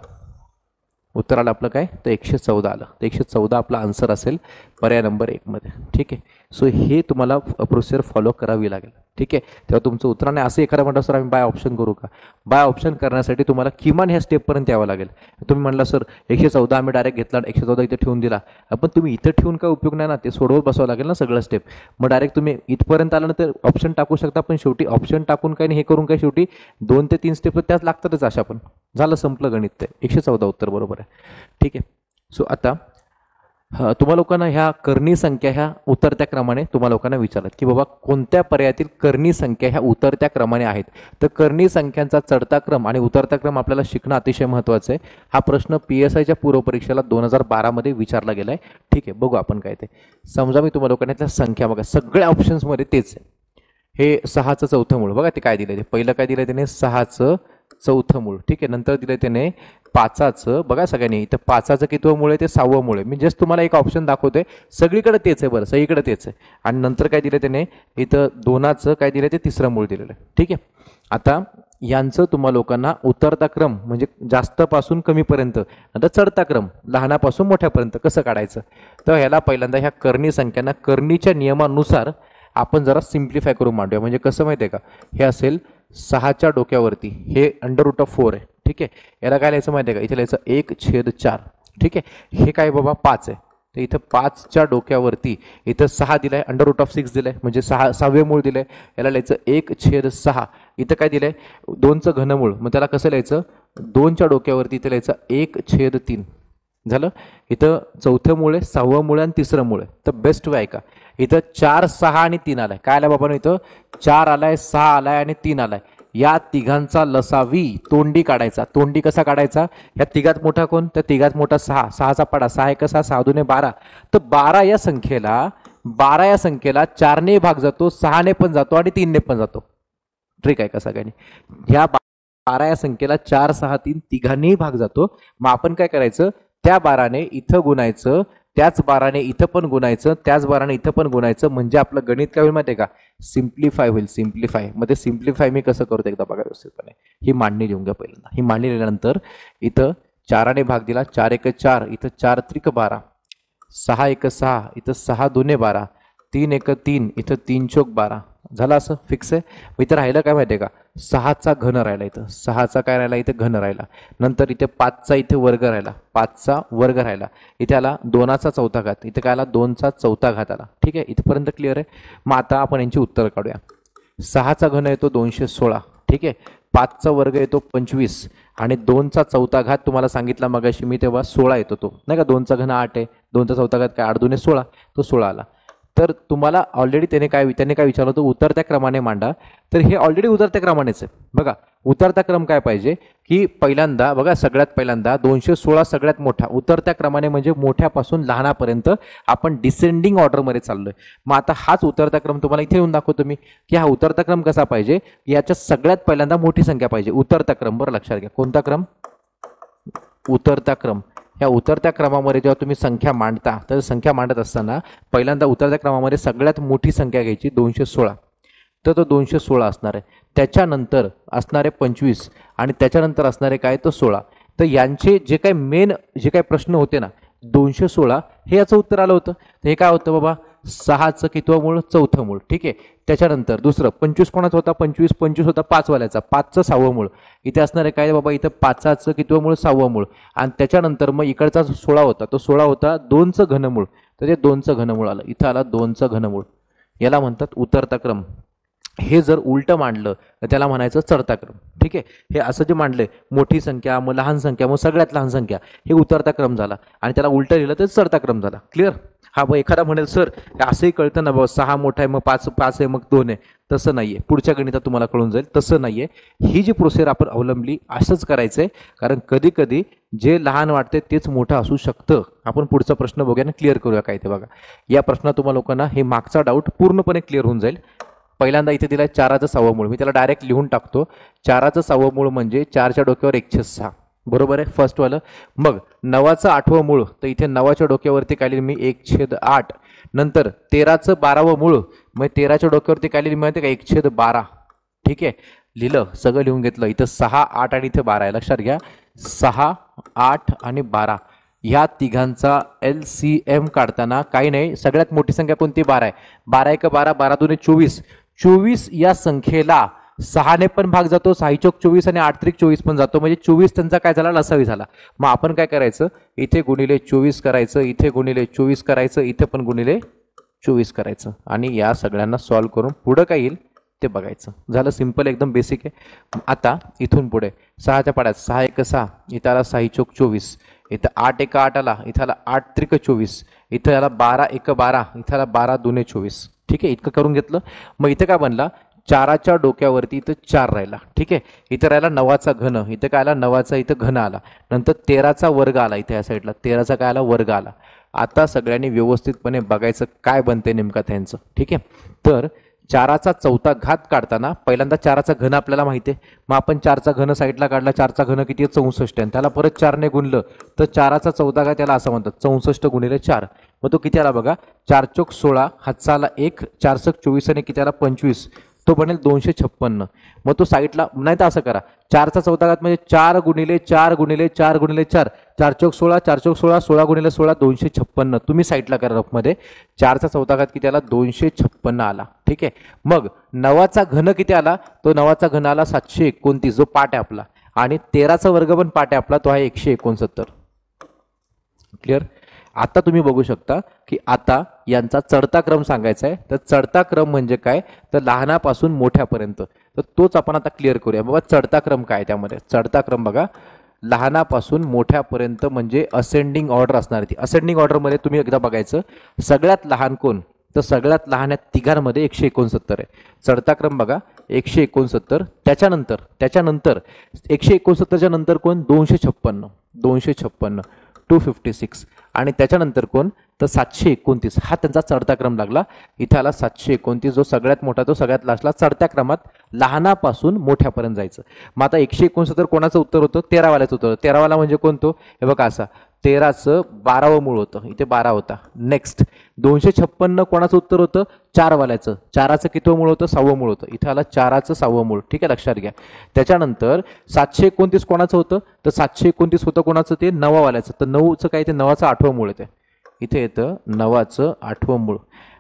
उत्तर आलं आपलं काय, तर 114 आलं. तर 114 आपला आन्सर असेल पर्याय नंबर 1 मध्ये. ठीक आहे. सो हे तुम्हाला प्रोसिजर फॉलो करावी लागेल. ठीक आहे. तेव्हा तुमचं उत्तर नाही. असं एखादा म्हणता सर आम्ही बाय ऑप्शन करू का, बाय ऑप्शन करण्यासाठी तुम्हाला किमान ह्या स्टेपपर्यंत यावं लागेल. तुम्ही म्हणला सर 114 आम्ही डायरेक्ट घेतला, 114 इथे ठेवून दिला. आपण तुम्ही इथं ठेवून काय उपयोग नाही ना, ते सोडवत बसावं लागेल ना सगळं स्टेप. मग डायरेक्ट तुम्ही इथपर्यंत आल्यानंतर ऑप्शन टाकू शकता, पण शेवटी ऑप्शन टाकून काय नाही, हे करून काय शेवटी 2 ते 3 स्टेप त्याच लागतातच. अशा पण झालं, संपलं गणित. ते 114 उत्तर बरोबर आहे. ठीक आहे. सो आता तुम्हा लोकांना ह्या कर्णी संख्या ह्या उतरत्या क्रमाने तुम्हा लोकांना विचारत की बाबा कोणत्या पर्यायातील कर्णी संख्या ह्या उतरत्या क्रमाने आहेत. तर कर्णी संख्यांचा चढता क्रम आणि उतरता क्रम आपल्याला शिकणं अतिशय महत्त्वाचं आहे. हा प्रश्न PSIच्या पूर्वपरीक्षेला 2012 मध्ये विचारला गेला आहे. ठीक आहे, बघू आपण काय ते. समजा मी तुम्हा लोकांना त्या संख्या बघा, सगळ्या ऑप्शन्समध्ये तेच आहे. हे 6चं चौथं मूळ बघा, ते काय दिलंय, पहिलं काय दिलंय त्याने, 6चं चौथं मूळ. ठीक आहे. नंतर दिलंय त्याने 5चं, बघा सगळ्यांनी इथं 5चं कितवं मूळ आहे, ते 6वं मूळ आहे. मी जस्ट तुम्हाला एक ऑप्शन दाखवतोय, सगळीकडे तेच आहे बरं, सगळीकडे तेच आहे. आणि नंतर काय दिलं त्याने, इथं 2चं काय दिलं, ते 3रं मूळ दिलेलं आहे. ठीक आहे. आता यांचं तुम्हा लोकांना उतरता क्रम म्हणजे जास्त पासून कमीपर्यंत, आता चढता क्रम लहानापासून मोठ्यापर्यंत कसं काढायचं. तर ह्याला पहिल्यांदा ह्या कर्णी संख्यांना कर्णीच्या नियमानुसार आपण जरा सिम्प्लिफाय करून मांडूया. म्हणजे कसं माहिती आहे का, हे असेल 6च्या डोक्यावरती, हे √4 आहे. ठीक आहे. याला काय लिहायचं माहिती आहे का, इथे लिहायचं 1/4. ठीक आहे. हे काय बाबा 5 आहे, तर इथं 5च्या डोक्यावरती इथं 6 दिलाय, √6 दिलाय, म्हणजे 6वे मूळ दिलंय. याला लिहायचं 1/6. इथं काय दिलंय, 2चं घनमूळ, मग त्याला कसं लिहायचं, 2च्या डोक्यावरती इथं लिहायचं 1/3 झालं. इथं चौथं मूळ आहे, 6वं मूळ आणि 3रं मूळ आहे. तर बेस्ट वे आहे का, इथं 4 6 आणि 3 आलाय. काय आलाय बाबा, इथं 4 आलाय, 6 आलाय आणि 3 आलाय. या तिघांचा लसावी तोंडी काढायचा. तोंडी कसा काढायचा, या तिघात मोठा कोण, त्या तिघात मोठा 6. 6चा पाडा, 6 1 6, 6 2 12. तर 12 या संख्येला 4ने भाग जातो, 6ने पण जातो आणि 3ने पण जातो. ट्रिक आहे का सगळ्यांनी, ह्या 12 या संख्येला 4 6 3 तिघांनीही भाग जातो. मग आपण काय करायचं, त्या 12ने इथं गुणायचं, त्याच 12ने इथं पण गुणायचं, त्याच 12ने इथं पण गुणायचं. म्हणजे आपलं गणित काय होईल माहिती आहे का, सिम्प्लिफाय होईल. सिम्प्लिफाय मध्ये सिम्प्लिफाय मी कसं करतो एकदा बघा व्यवस्थितपणे. ही मांडणी लिहून घ्या पहिल्यांदा. ही मांडणी लिहिल्यानंतर इथं 4ने भाग दिला, 4 1 4, इथं 4 3 12, 6 1 6, इथं 6 2 12, 3 1 3, इथं 3 4 12. झालं, असं फिक्स आहे. मग इथं राहिलं काय माहिती आहे का, 6चा घन राहिला. इथं 6चा काय राहिला, इथं घन राहिला. नंतर इथे 5चा इथे वर्ग राहिला, 5चा वर्ग राहिला. इथे आला 2चा चौथा घात, इथे काय आला 2चा चौथा घात आला. ठीक आहे, इथपर्यंत क्लिअर आहे. मग आता आपण यांची उत्तर काढूया. 6चा घन येतो 216. ठीक आहे. 5चा वर्ग येतो 25 आणि 2चा चौथा घात तुम्हाला सांगितला मगाशी मी तेव्हा 16 येतो, तो नाही का, 2चा घन 8 आहे, 2चा चौथा घात काय 8 2 16, तो 16 आला. तर तुम्हाला ऑलरेडी त्यांनी काय विचारलं होतं, उतरत्या क्रमाने मांडा. तर हे ऑलरेडी उतरत्या क्रमानेच आहे. बघा उतरता क्रम काय पाहिजे, की पहिल्यांदा बघा, सगळ्यात पहिल्यांदा 216 सगळ्यात मोठा. उतरत्या क्रमाने म्हणजे मोठ्यापासून लहानापर्यंत आपण डिसेंडिंग ऑर्डरमध्ये चाललोय. मग आता हाच उतरता क्रम तुम्हाला इथे येऊन दाखवतो मी, की हा उतरता क्रम कसा पाहिजे, याच्या सगळ्यात पहिल्यांदा मोठी संख्या पाहिजे. उतरता क्रम, बरं लक्षात घ्या, कोणता क्रम, उतरता क्रम. या उतरत्या क्रमामध्ये जेव्हा तुम्ही संख्या मांडता, तर संख्या मांडत असताना पहिल्यांदा उतरत्या क्रमामध्ये सगळ्यात मोठी संख्या घ्यायची 216. तर तो 216 असणार आहे. त्याच्यानंतर असणारे 25 आणि त्याच्यानंतर असणारे काय तर 16. तर यांचे जे काही मेन जे काही प्रश्न होते ना 216 हे याचं उत्तर आलं होतं. तर हे काय होतं बाबा 6चं कितवं मूळ चौथं मूळ. ठीक आहे. त्याच्यानंतर दुसरं 25 कोणाचा होता 25 होता 5 वाल्याचा 5चं 6वं मूळ. इथे असणार आहे काय बाबा इथं 5चं कितवं मूळ 6वं मूळ. आणि त्याच्यानंतर मग इकडचा 16 होता तो 16 होता 2चं घनमूळ. तर ते 2चं घनमूळ आलं. इथं आला 2चं घनमूळ. याला म्हणतात उतरता क्रम. हे जर उलटं मांडलं तर त्याला म्हणायचं चढता क्रम. ठीक आहे. हे असं जे मांडलंय मोठी संख्या मग लहान संख्या मग सगळ्यात लहान संख्या हे उतरता क्रम झाला आणि त्याला उलटं लिहिलं तर चढता क्रम झाला. क्लिअर. हा मग एखादा म्हणेल सर असंही कळतं ना बाबा 6 मोठा आहे मग 5 आहे मग 2 आहे. तसं नाहीये. पुढच्या गणितात तुम्हाला कळून जाईल तसं नाहीये. ही जी प्रोसेस आपण अवलंबली असंच करायचंय कारण कधी कधी जे लहान वाटते तेच मोठं असू शकतं. आपण पुढचा प्रश्न बघूया क्लिअर करूया काय ते बघा. या प्रश्नात तुम्हाला लोकांना हे मागचा डाऊट पूर्णपणे क्लिअर होऊन जाईल. पहिल्यांदा इथे दिलाय 4चं 6वं मूळ. मी त्याला डायरेक्ट लिहून टाकतो. 4चं 6वं मूळ म्हणजे 4च्या डोक्यावर 106. बरोबर आहे फर्स्ट वालं. मग 9चं 8वं मूळ तर इथे 9च्या डोक्यावरती काय लिहिलं मी 1/8. नंतर 13चं 12वं मूळ मग 13च्या डोक्यावरती काय लिहिलं माहिती का 1/12. ठीक आहे. लिहिलं सगळं लिहून घेतलं. इथं 6 8 आणि इथे 12 आहे. लक्षात घ्या 6 8 आणि 12 ह्या तिघांचा LCM काढताना काही नाही सगळ्यात मोठी संख्या कोणती 12 आहे. 12 1 12 12 2 24. 24 या संख्येला 6ने पण भाग जातो 6 चौक 24 आणि 8 त्रिक 24 पण जातो म्हणजे 24 त्यांचा काय झाला लसावी झाला. मग आपण काय करायचं इथे गुणिले 24 करायचं इथे गुणिले 24 करायचं इथे पण गुणिले 24 करायचं आणि या सगळ्यांना सॉल्व्ह करून पुढं काय येईल ते बघायचं. झालं सिंपल एकदम बेसिक आहे. आता इथून पुढे 6च्या पाड्यात 6 1 6 इथं आला 6 चौक 24 इथं 8 1 8 आला इथं आला 8 त्रिक 24 इथं आला 12 1 12 इथं आला 12 2 24. ठीक आहे. इतकं करून घेतलं. मग इथं काय बनला 4च्या डोक्यावरती इथं 4 राहिला. ठीक आहे. इथं राहिला 9चा घन इथं काय आला 9चा इथं घन आला. नंतर 13चा वर्ग आला इथे या साईडला 13चा काय आला वर्ग आला. आता सगळ्यांनी व्यवस्थितपणे बघायचं काय बनते नेमका त्यांचं. ठीक आहे. तर 4चा चौथा घात काढताना पहिल्यांदा 4चा घन आपल्याला माहिती आहे. मग आपण 4चा घन साईडला काढला 4चा घन किती आहे 64 आहे. त्याला परत 4ने गुणलं तर 4चा चौथा घात त्याला असं म्हणतात 64 गुणिले 4. मग तो किती आला बघा 4 चौक 16 हातचा आला 1 4 चौक 24 आणि किती आला 25 तो बनेल 256. मग तो साईडला नाही तर असं करा 4चा चौथा घात म्हणजे 4 गुणिले 4 गुणिले 4 गुणिले 4 4 चौक 16 4 चौक 16 16 गुणिले 16 256. तुम्ही साईडला करा रफमध्ये 4चा चौथा घात किती आला 256 आला. ठीक आहे. मग 9चा घन किती आला तो 9चा घन आला 729 जो पाठ आहे आपला आणि 13चा वर्ग पण पाठ आहे आपला तो आहे 169. क्लिअर. आता तुम्ही बघू शकता की आता यांचा चढता क्रम सांगायचा आहे. तर चढता क्रम म्हणजे काय तर लहानापासून मोठ्यापर्यंत. तर तोच आपण आता क्लिअर करूया. बाबा चढता क्रम काय त्यामध्ये चढता क्रम बघा लहानापासून मोठ्यापर्यंत म्हणजे असेंडिंग ऑर्डर असणार ती. असेंडिंग ऑर्डरमध्ये तुम्ही एकदा बघायचं सगळ्यात लहान कोण तर सगळ्यात लहान या तिघांमध्ये 169 आहे. चढता क्रम बघा 169 त्याच्यानंतर 169च्या नंतर कोण 256 256 आणि त्याच्यानंतर कोण तर 729 हा त्यांचा चढता क्रम लागला. इथे आला 729 जो सगळ्यात मोठा तो सगळ्यात लास्टला चढत्या क्रमात लहानापासून मोठ्यापर्यंत जायचं. मग आता 169 कोणाचं उत्तर होतं 13 वाल्याचं उत्तर. 13 वाला म्हणजे कोणतो हे बघा असा 13चं 12वं मूळ होतं इथे 12 होता. नेक्स्ट 256 कोणाचं उत्तर होतं 4 वाल्याचं 4चं कितवं मूळ होतं 6वं मूळ होतं इथे आला 4चं 6वं मूळ. ठीक आहे लक्षात घ्या. त्याच्यानंतर 729 कोणाचं होतं तर 729 होतं कोणाचं ते 9 वाल्याचं तर 9चं काय ते 9चं 8वं मूळ येते इथे येतं 9चं 8वं मूळ.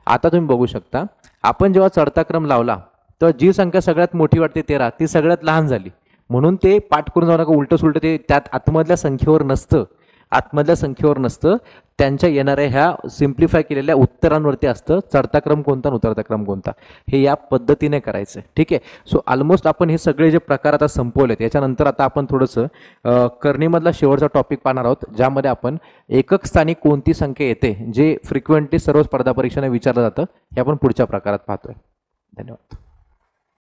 आता तुम्ही बघू शकता आपण जेव्हा चढता क्रम लावला तर जी संख्या सगळ्यात मोठी वाटते 13 ती सगळ्यात लहान झाली म्हणून ते पाठ करून जाऊ नका उलटं सुलटं ते त्यात आतमधल्या संख्येवर नसतं त्यांच्या येणाऱ्या ह्या सिम्प्लिफाय केलेल्या उत्तरांवरती असतं चढता क्रम कोणता आणि उतरता क्रम कोणता हे या पद्धतीने करायचं. ठीक आहे. सो ऑलमोस्ट आपण हे सगळे जे प्रकार आता संपवलेत याच्यानंतर आता आपण थोडंसं करणीमधला शेवटचा टॉपिक पाहणार आहोत ज्यामध्ये आपण एकक स्थानी कोणती संख्या येते जे फ्रिक्वेंटली सर्व स्पर्धा परीक्षांना विचारलं जातं हे आपण पुढच्या प्रकारात पाहतोय. धन्यवाद.